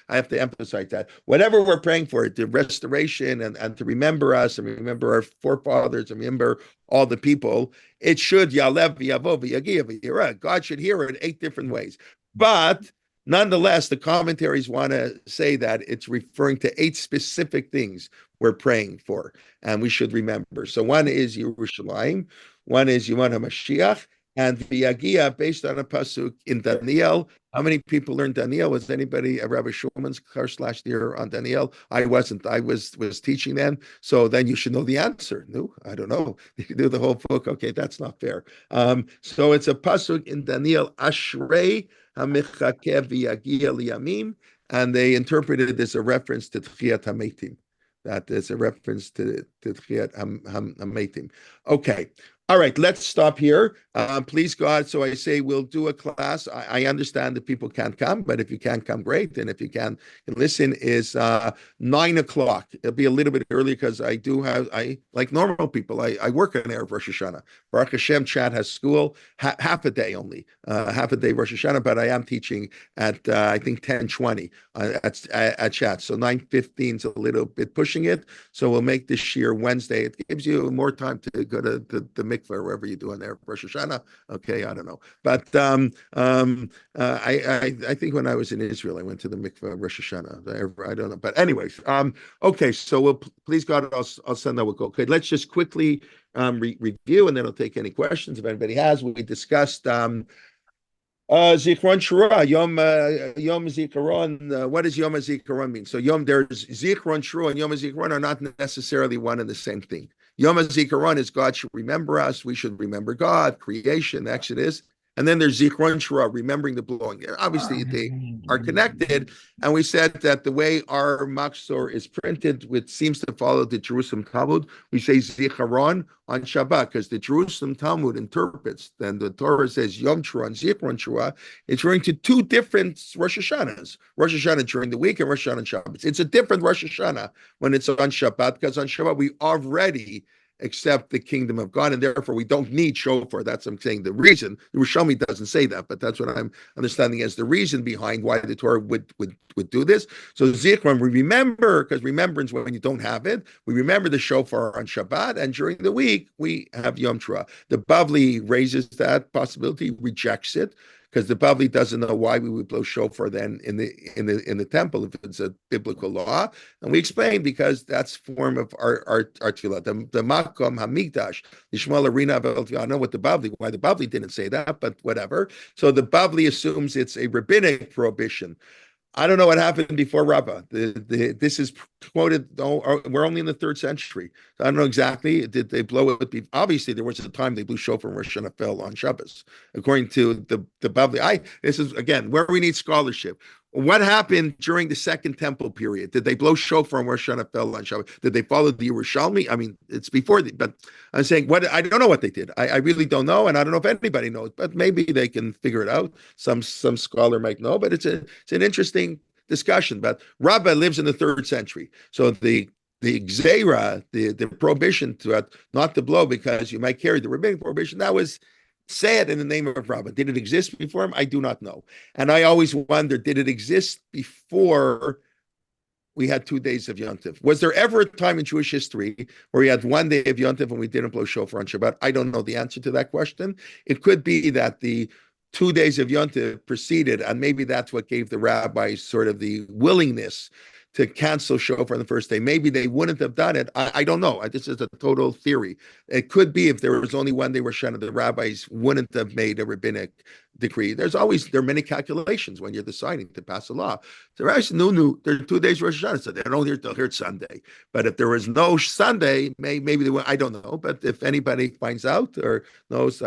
have to emphasize that. Whatever we're praying for, the restoration and to remember us and remember our forefathers and remember all the people, it should, Yaale v'yavo v'yagia v'yirah. God should hear it 8 different ways. But nonetheless, the commentaries want to say that it's referring to 8 specific things we're praying for, and we should remember. So one is Yerushalayim, one is Yom HaMashiach, and V'yagia, based on a pasuk in Daniel. How many people learned Daniel? Was anybody a Rabbi Schulman's course last year on Daniel? I wasn't. I was teaching then. So then you should know the answer. No, I don't know. You do the whole book. Okay, that's not fair. So it's a pasuk in Daniel, Ashrei HaMechakeh V'yagia Liyamim, and they interpreted it as a reference to Tchiyat HaMeitim. That is a reference to Tchiyat HaMeitim. Okay, All right, let's stop here. Please, God. So I say we'll do a class. I understand that people can't come, but if you can't come, great. And if you can listen, is 9 o'clock. It'll be a little bit early because I like normal people. I work on Erev Rosh Hashanah. Baruch Hashem, Chad has school half a day only, half a day Rosh Hashanah, but I am teaching at I think 10:20 at Chad. So 9:15 is a little bit pushing it. So we'll make this year Wednesday. It gives you more time to go to the mikveh, wherever you do in there, Rosh Hashanah. Okay, I don't know, but I think when I was in Israel, I went to the mikveh Rosh Hashanah. I don't know, but anyways, okay. So we'll please God, I'll send that. We'll go. Okay, let's just quickly review, and then I'll take any questions if anybody has. We discussed. Zichron Shura, Yom Zikaron. What does Yom Zikaron mean? So there's Zichron Shura and Yom Zikaron are not necessarily one and the same thing. Yom Zikaron is God should remember us. We should remember God, creation, Exodus. And then there's Zichron Shura, remembering the blowing. Obviously, they are connected. And we said that the way our Machzor is printed, which seems to follow the Jerusalem Talmud, we say Zichron on Shabbat, because the Jerusalem Talmud interprets, then the Torah says Yom Shura and Zichron Shura. It's referring to two different Rosh Hashanahs. Rosh Hashanah during the week and Rosh Hashanah on Shabbat. It's a different Rosh Hashanah when it's on Shabbat, because on Shabbat we already accept the kingdom of God, and therefore we don't need shofar. That's what I'm saying. The reason the Rishomi doesn't say that, but that's what I'm understanding as the reason behind why the Torah would do this. So Zichron, we remember, because remembrance when you don't have it, we remember the shofar on Shabbat, and during the week we have Yom Teruah. The Bavli raises that possibility, rejects it, because the Bavli doesn't know why we would blow shofar then in the temple if it's a biblical law, and we explain because that's form of our tefillah. The makom hamikdash, the Shmuel arena of I know what why the Bavli didn't say that, but whatever. So the Bavli assumes it's a rabbinic prohibition. I don't know what happened before Rabbah. This is quoted. We're only in the 3rd century. So I don't know exactly. Did they blow it? Obviously, there was a time they blew shofar and Rosh Hashanah fell on Shabbos, according to the Bavli. This is again where we need scholarship. What happened during the Second Temple period? Did they blow shofar and Rosh Hashanah fell on Shabbos? Did they follow the Yerushalmi? I mean, it's before but I'm saying I don't know what they did. I really don't know, and I don't know if anybody knows, but maybe they can figure it out. Some scholar might know, but it's an interesting discussion. But Rabbi lives in the 3rd century, so the Gzeira, the prohibition to not to blow because you might carry the rabbinic prohibition, that was said in the name of Rabbi. Did it exist before him? I do not know. And I always wonder, did it exist before we had 2 days of Yom Tov? Was there ever a time in Jewish history where we had 1 day of Yom Tov and we didn't blow shofar on Shabbat? I don't know the answer to that question. It could be that the 2 days of Yom Tov preceded, and maybe that's what gave the rabbis sort of the willingness to cancel shofar on the first day. Maybe they wouldn't have done it. I don't know. This is a total theory. It could be if there was only 1 day Rosh Hashanah, the rabbis wouldn't have made a rabbinic decree. There are many calculations when you're deciding to pass a law. So there are 2 days Rosh Hashanah, so they'll hear it Sunday. But if there was no Sunday, maybe they would. I don't know. But if anybody finds out or knows,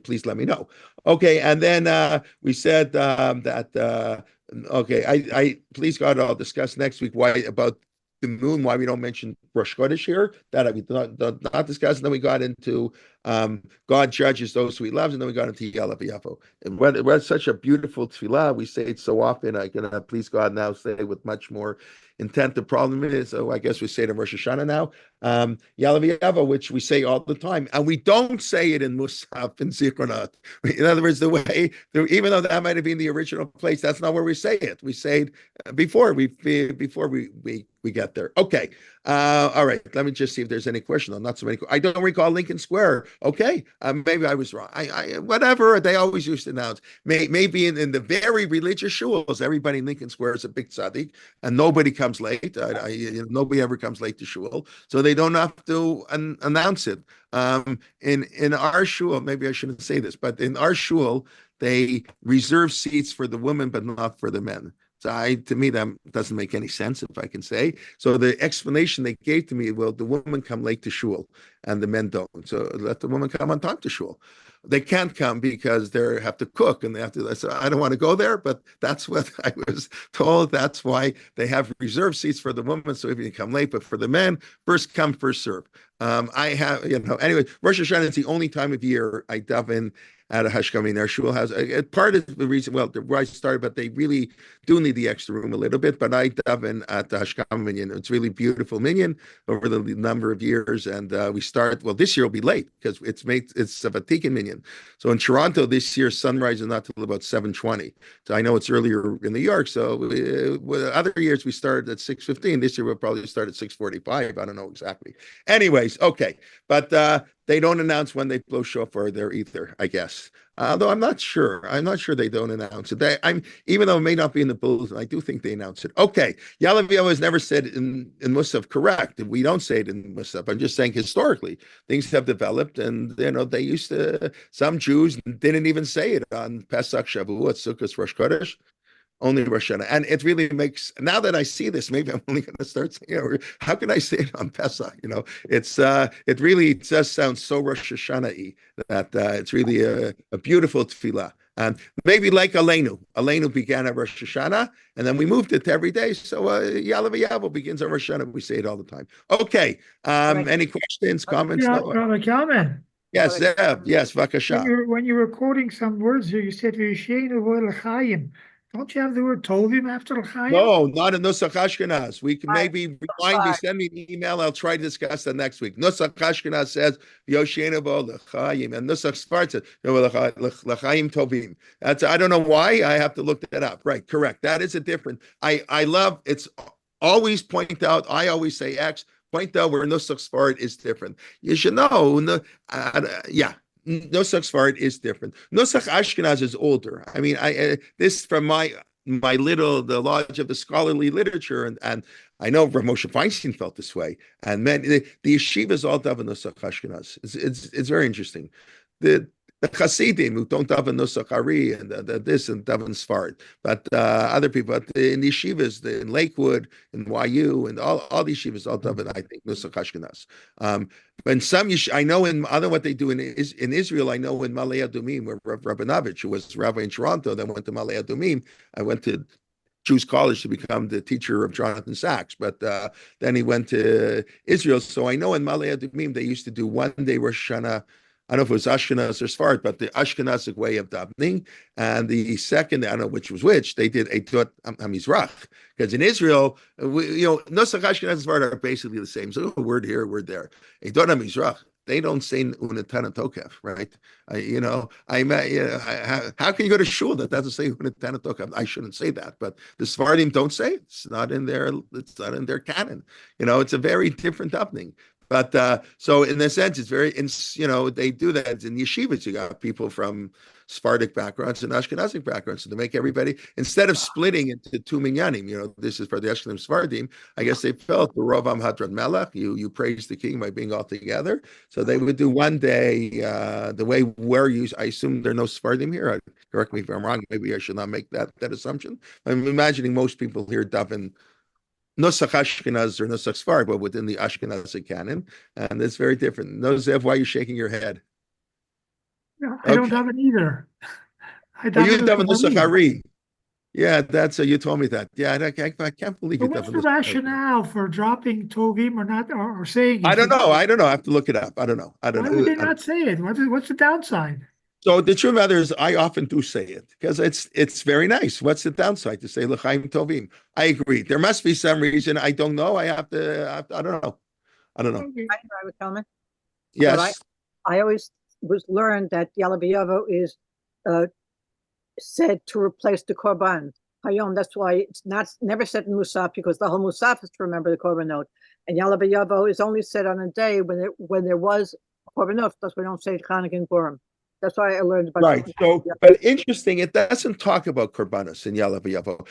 please let me know. Okay, and then we said that. Okay, I please God, I'll discuss next week why about the moon, why we don't mention Rosh Chodesh here. That we not discuss. And then we got into God judges those who He loves, and then we got into Yaale v'yafo. And what such a beautiful tefillah. We say it so often. I can please God now say with much more intent. The problem is, I guess we say it in Rosh Hashanah now, Yaale v'yafo, which we say all the time, and we don't say it in Musaf and Zichronot. In other words, even though that might have been the original place, that's not where we say it. We say it before we get there. Okay. All right. Let me just see if there's any question. Not so many. I don't recall Lincoln Square. Okay. Maybe I was wrong. Whatever. They always used to announce. Maybe in the very religious shuls, everybody in Lincoln Square is a big tzaddik, and nobody comes late. Nobody ever comes late to shul, so they don't have to announce it. In our shul, maybe I shouldn't say this, but in our shul, they reserve seats for the women, but not for the men. to me, that doesn't make any sense, if I can say. So the explanation they gave to me, well, the women come late to shul and the men don't. So let the women come on time to shul. They can't come because they have to cook and they have to. So I don't want to go there, but that's what I was told. That's why they have reserved seats for the women. So if you come late, but for the men, first come, first serve. I have, anyway, Rosh Hashanah is the only time of year I daven at a Hashkami. Their shul has part of the reason, well, where I started, but they really do need the extra room a little bit. But I daven at the Hashkami minyan. It's really beautiful minyan over the number of years. And we start, well, this year will be late because it's a Vatican minyan. So in Toronto this year, sunrise is not till about 7:20. So I know it's earlier in New York. So other years we started at 6:15. This year we'll probably start at 6:45. I don't know exactly. Anyways, okay. But they don't announce when they blow shofar there either, I guess. Although I'm not sure. I'm not sure they don't announce it. Even though it may not be in the bulletin, I do think they announce it. Okay. Yaale is never said in Musaf, correct. We don't say it in Musaf. I'm just saying historically, things have developed and, they used to, some Jews didn't even say it on Pesach, Shavuot, Sukkot, Rosh Chodesh. Only Rosh Hashanah. And it really makes, now that I see this, maybe I'm only going to start saying, how can I say it on Pesach? It really does sound so Rosh Hashanah-y that it's really a beautiful tefillah. And maybe like Aleinu. Aleinu began at Rosh Hashanah, and then we moved it to every day. So Yaale v'Yavo begins on Rosh Hashanah. We say it all the time. Okay. Any questions, comments? Yeah, No? Rabbi Kelman, Yes, Zeb. Yes, Vakasha. when you were quoting some words here, you said V'yisheinu l'chaim. Don't you have the word Tovim after l'chaim? No, not in Nusach Ashkenaz. We can maybe rewind me, send me an email. I'll try to discuss that next week. Nusach Ashkenaz says Yoshenavo l'chaim, and Nusach Sfard says l'chaim tovim. That's, I don't know why. I have to look that up. Right, correct. That is a different. I love. It's always point out. I always say X. Point out where Nusach Sfard is different. You should know. Yeah. Nusach Sfard is different. Nusach Ashkenaz is older. I mean, this from my the Lodge of the Scholarly Literature, and I know Rav Moshe Feinstein felt this way, and the yeshivas all daven Nusach Ashkenaz. It's very interesting. The Hasidim who don't daven Nusach Ari and this and daven Sfard, but other people in the yeshivas, in Lakewood, in YU, and all these yeshivas all daven, I think, Nusach Ashkenaz. And some, I know in other what they do in Israel, I know in Ma'ale Adumim, where Rav Rabinovich, who was rabbi in Toronto, then went to Ma'ale Adumim. I went to Jews College to become the teacher of Jonathan Sachs, but then he went to Israel. So I know in Ma'ale Adumim they used to do one day Rosh Hashanah. I don't know if it was Ashkenaz or Sfard, but the Ashkenazic way of davening, and the second, I don't know which was which, they did Eitot HaMizrach. Because in Israel, Nusach Ashkenaz and Sfard are basically the same. So a word here, a word there. Eitot HaMizrach, they don't say Unetana Tokef, right? How can you go to shul that doesn't say Unetana Tokef? I shouldn't say that, but the Sfardim don't say it. It's not in their canon. It's a very different davening. But so in a sense, it's very, they do that in yeshivas. You got people from Sephardic backgrounds and Ashkenazic backgrounds. So to make everybody, instead of splitting into two minyanim, this is for the Ashkenazim Sephardim, I guess they felt the Rovam Hadrat Melech, you praise the king by being all together. So they would do one day, the way where I assume there are no Sephardim here. Correct me if I'm wrong. Maybe I should not make that assumption. I'm imagining most people here daven Nusach Ashkenaz or Nusach Sfard, but within the Ashkenazic canon, and it's very different. No, Zev, why are you shaking your head? No, I don't have it either. You daven Nusach Ari. Yeah, you told me that. Yeah, I can't believe you. What's the rationale for dropping Tovim or not, or saying it? I don't know. I have to look it up. I don't know. Why would they not say it? What's the downside? So the truth matter is, I often do say it because it's very nice. What's the downside to say l'chaim tovim? I agree. There must be some reason. I don't know. I don't know. I don't know. Okay. I would comment. Yes. I always learned that Yaale v'Yavo is said to replace the korban. Hayom. That's why it's never said in Musaf, because the whole Musaf is to remember the korbanot. And Yaale v'Yavo is only said on a day when there was korbanot. That's why we don't say Chanukah and Purim. That's why I learned about right. So, but interesting, it doesn't talk about korbanos in Yaale v'Yavo.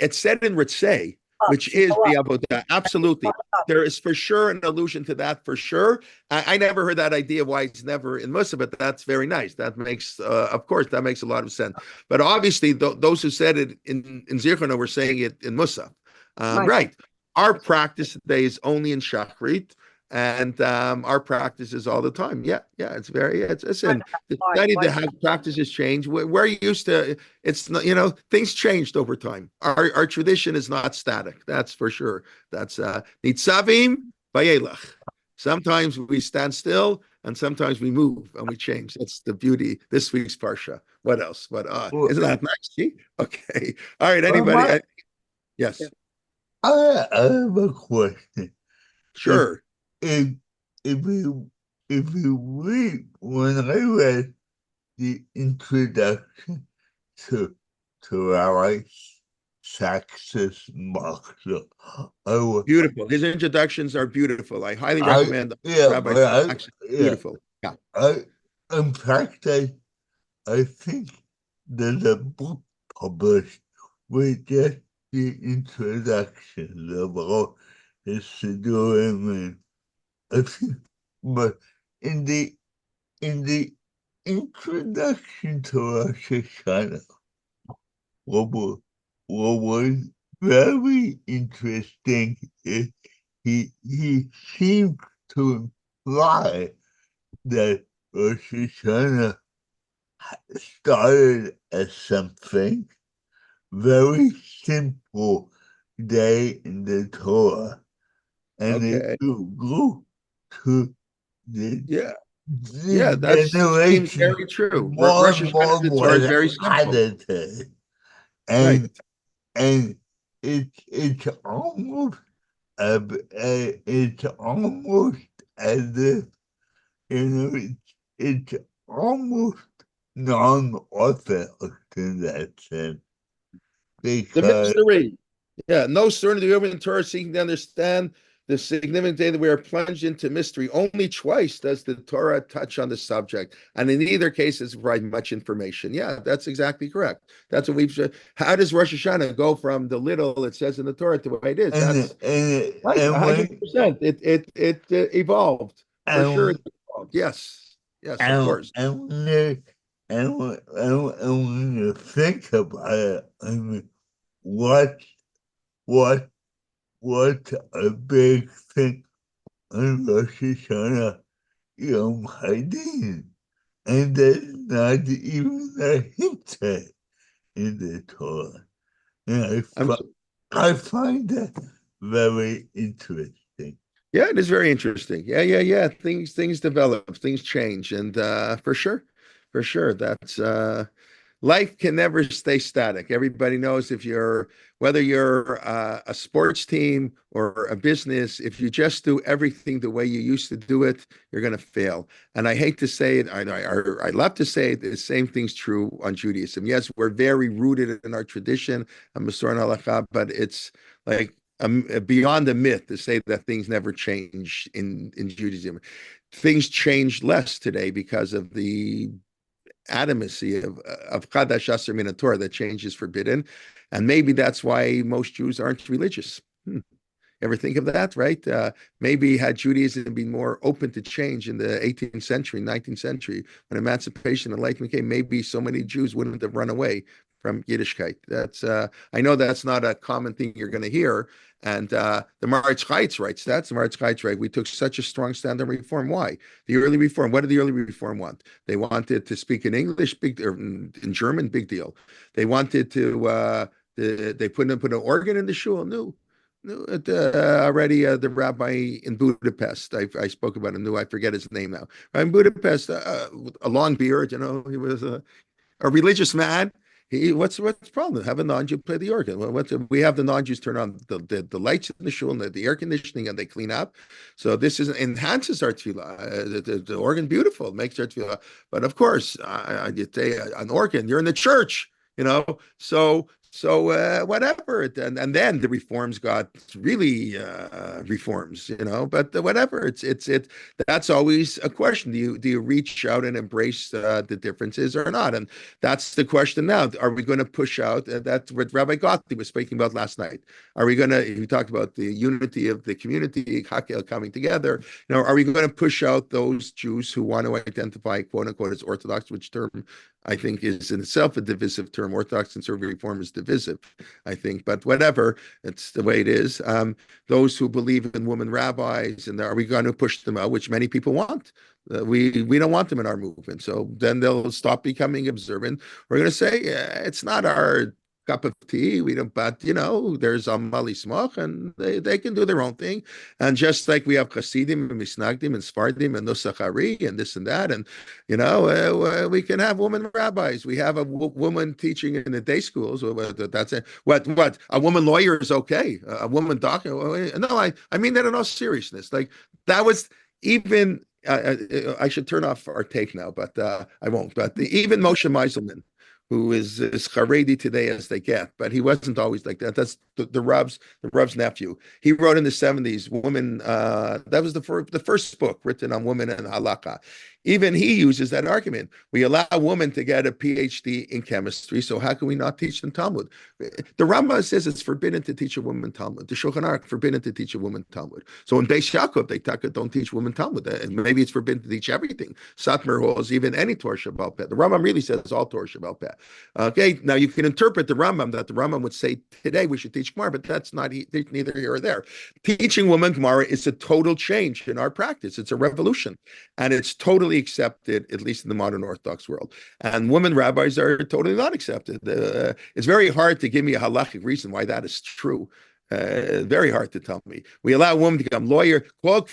It's said in Ritzei. which is the avodah. Absolutely. There is for sure an allusion to that for sure. I never heard that idea why it's never in Musa, but that's very nice. That makes, of course, that makes a lot of sense. But obviously, those who said it in Zirchona were saying it in Musa. Right. Our practice today is only in Shachrit. And our practices all the time. Yeah, it's very. It's listen. It's study to have practices change. We're used to. It's not. Things changed over time. Our tradition is not static. That's for sure. That's nitzavim vayelach. Sometimes we stand still, and sometimes we move and we change. That's the beauty. This week's parsha. What else? But isn't that nice? See? Okay. All right. Anybody? Yes. I have a question. Sure. If you read, when I read the introduction to Rabbi Sax's Machzor, beautiful. His introductions are beautiful. I highly recommend Rabbi Sax. Beautiful. Yeah. In fact, I think there's a book published with just the introduction of all his Sidurim and but in the introduction to Rosh HaShana, what was very interesting is he seemed to imply that Rosh Hashanah started as something very simple day in the Torah, and it grew to the that seems very true. Rosh Hashanah is very simple. And it's almost as if it's almost non-orthodox in that sense. The mystery. Yeah, no certainty over in Torah seeking to understand the significant day that we are plunged into mystery. Only twice does the Torah touch on the subject, and in either case, it's provide much information. Yeah, that's exactly correct. That's what we've. How does Rosh Hashanah go from the little it says in the Torah to what it is? That's right, 100%. It evolved for sure. It evolved. Yes, of course. And when you think about it, I mean, what a big thing on Rosh Hashanah, Yom Hadin, and there's not even a hint in the Torah. And I find that very interesting. Yeah, it is very interesting. Yeah. Things develop, things change, and for sure, that's life can never stay static. Everybody knows whether you're a sports team or a business, if you just do everything the way you used to do it, you're going to fail. And I hate to say it, I love to say it, the same thing's true on Judaism. Yes, we're very rooted in our tradition, and Machzor and Halakha, but it's like beyond a myth to say that things never change in Judaism. Things change less today because of the adamancy of Chadash Asher Min Torah, that change is forbidden, and maybe that's why most Jews aren't religious. Ever think of that, right? Maybe had Judaism been more open to change in the 18th century, 19th century, when emancipation and enlightenment came, maybe so many Jews wouldn't have run away from Yiddishkeit. That's I know that's not a common thing you're going to hear. And the Maharatz Chaitz writes that. The Maharatz Chaitz, right? We took such a strong stand on reform. Why? The early reform. What did the early reform want? They wanted to speak in English, or in German, big deal. They wanted to. They put an organ in the shul. No. Already the rabbi in Budapest. I spoke about him. I forget his name now. In Budapest, a long beard. He was a religious man. What's the problem? Have a non-Jew play the organ. We have the non-Jews turn on the lights in the shul and the air conditioning, and they clean up. So this enhances our tefillah. The organ, beautiful, makes our tefillah. But of course, you say an organ, you're in the church, So So whatever, and then the reforms got really reforms, But whatever, it. That's always a question. Do you reach out and embrace the differences or not? And that's the question now. Are we going to push out? That's what Rabbi Gotti was speaking about last night. Are we going to? He talked about the unity of the community, Hakel coming together. Are we going to push out those Jews who want to identify, quote unquote, as Orthodox, which term I think is in itself a divisive term. Orthodox conservative reform is divisive, I think, but whatever, it's the way it is. Those who believe in women rabbis, and are we going to push them out, which many people want? We don't want them in our movement. So then they'll stop becoming observant. We're going to say it's not our cup of tea. We don't, but there's Amal Ismach, and they can do their own thing. And just like we have Hasidim and Misnagdim and Sfardim and Nusachari and this and that, and we can have women rabbis. We have a woman teaching in the day schools. That's it. What a woman lawyer is okay. A woman doctor. No, I mean that in all seriousness. Like that was even. I should turn off our tape now, but I won't. But even Moshe Meiselman, who is as Haredi today as they get, but he wasn't always like that. That's the Rav's nephew. He wrote in the 70s, woman. That was the first book written on women and halakha. Even he uses that argument. We allow a woman to get a PhD in chemistry, so how can we not teach them Talmud? The Rambam says it's forbidden to teach a woman Talmud. The Shulchan Aruch forbidden to teach a woman Talmud. So in Beis Yaakov, they don't teach women Talmud, and maybe it's forbidden to teach everything. Satmar holds even any Torah Shabbal Peh. The Rambam really says all Torah Shabbal Peh. Okay, now you can interpret the Rambam that the Rambam would say today we should teach Gemara, but that's not neither here or there. Teaching women Gemara is a total change in our practice. It's a revolution, and it's totally accepted, at least in the modern Orthodox world. And women rabbis are totally not accepted. It's very hard to give me a halachic reason why that is true. Very hard to tell me. We allow women to become lawyer. The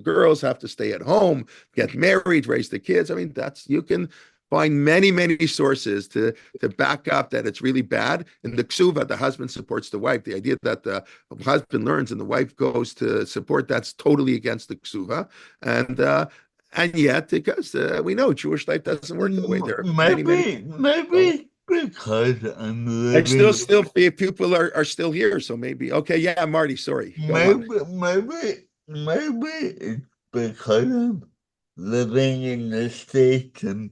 girls have to stay at home, get married, raise the kids. I mean, you can find many sources to back up that it's really bad. In the ksuva, the husband supports the wife. The idea that the husband learns and the wife goes to support, that's totally against the ksuva. And yet, because we know Jewish life doesn't work the way there are maybe because I'm living. Still, people are still here, so maybe. Okay, yeah, Marty, sorry. Maybe it's because I'm living in the States and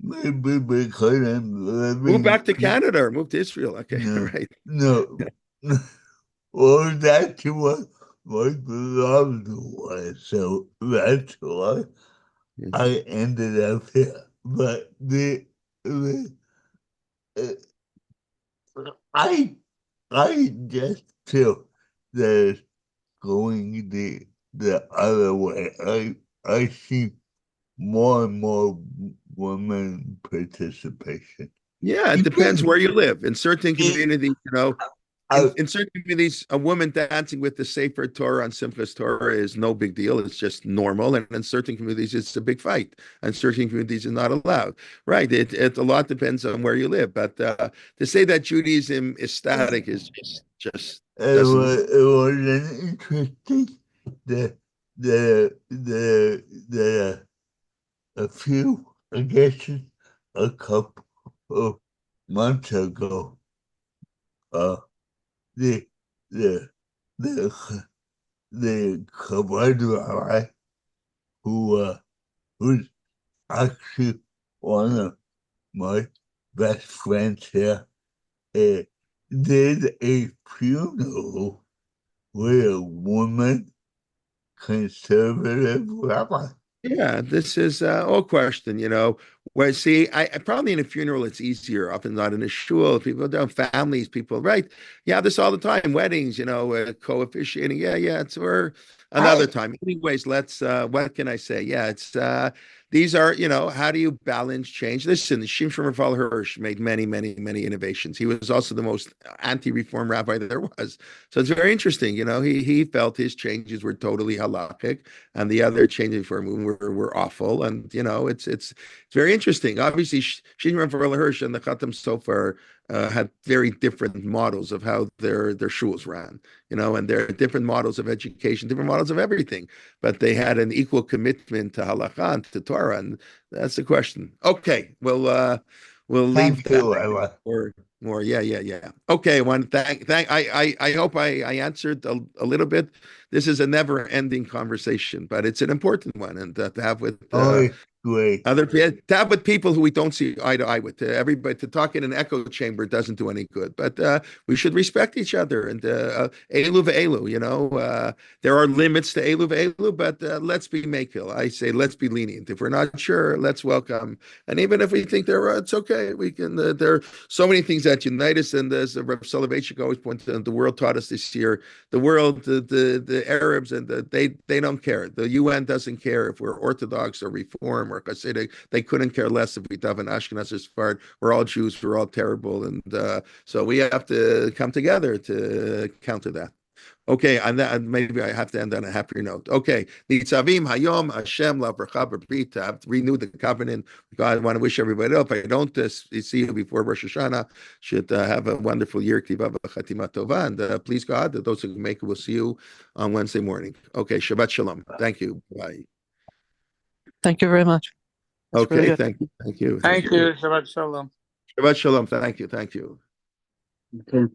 maybe because I'm living. Move back to Canada or move to Israel. Okay, right. No. Well, that's what love was. So that's why I ended up here. But I just feel that going the other way. I see more and more women participation. Yeah, it depends where you live. In certain communities, in certain communities, a woman dancing with the Sefer Torah on Simchas Torah is no big deal. It's just normal. And in certain communities, it's a big fight. And certain communities, it's not allowed. Right. It a lot depends on where you live. But to say that Judaism is static is just it was interesting that a few, I guess a couple of months ago, the Chabad rabbi who's actually one of my best friends here, did a funeral with a woman conservative rabbi. Yeah, this is all question, where see, I probably in a funeral it's easier, often not in a shul. People don't families, people, right? Yeah, this all the time, weddings, co-officiating. Yeah, it's or another time. Anyways, let's what can I say? Yeah, it's these are, how do you balance change? Listen, Shimshon Rafael Hirsch made many innovations. He was also the most anti-reform rabbi there was. So it's very interesting, he felt his changes were totally halakhic and the other changes for him were awful. And, it's very interesting. Obviously, Shimshon Rafael Hirsch and the Khatam Sofer had very different models of how their shuls ran, and there are different models of education, different models of everything, but they had an equal commitment to halakha and to Torah, and that's the question. Okay, well, we'll leave Thank you, Ella. more. Yeah. Okay, one I hope I answered a little bit. This is a never-ending conversation, but it's an important one, and to have with Oh, great. other people, to have with people who we don't see eye to eye with. To everybody, to talk in an echo chamber doesn't do any good. But we should respect each other, and elu ve'elu. There are limits to elu ve'elu, but let's be makil. I say let's be lenient. If we're not sure, let's welcome. And even if we think they're it's okay. We can. There are so many things that unite us, and as Rabbi Soloveitchik always pointed out, the world taught us this year. The world, the Arabs, and they don't care. The UN doesn't care if we're Orthodox or Reform or Hasidic. They couldn't care less if we daven Ashkenaz or Sfarad. We're all Jews. We're all terrible, and so we have to come together to counter that. Okay, and that maybe I have to end on a happier note. Okay, Nitzavim Hayom Hashem Lavracha B'Brit, to have renewed the covenant. God, I want to wish everybody else. If I don't see you before Rosh Hashanah, should have a wonderful year. K'tiva v'chatima tova, and please God, that those who can make it will see you on Wednesday morning. Okay, Shabbat Shalom. Thank you. Bye. Thank you very much. That's really Okay, good. thank you. Thank you. Shabbat Shalom. Shabbat Shalom. Thank you. Okay.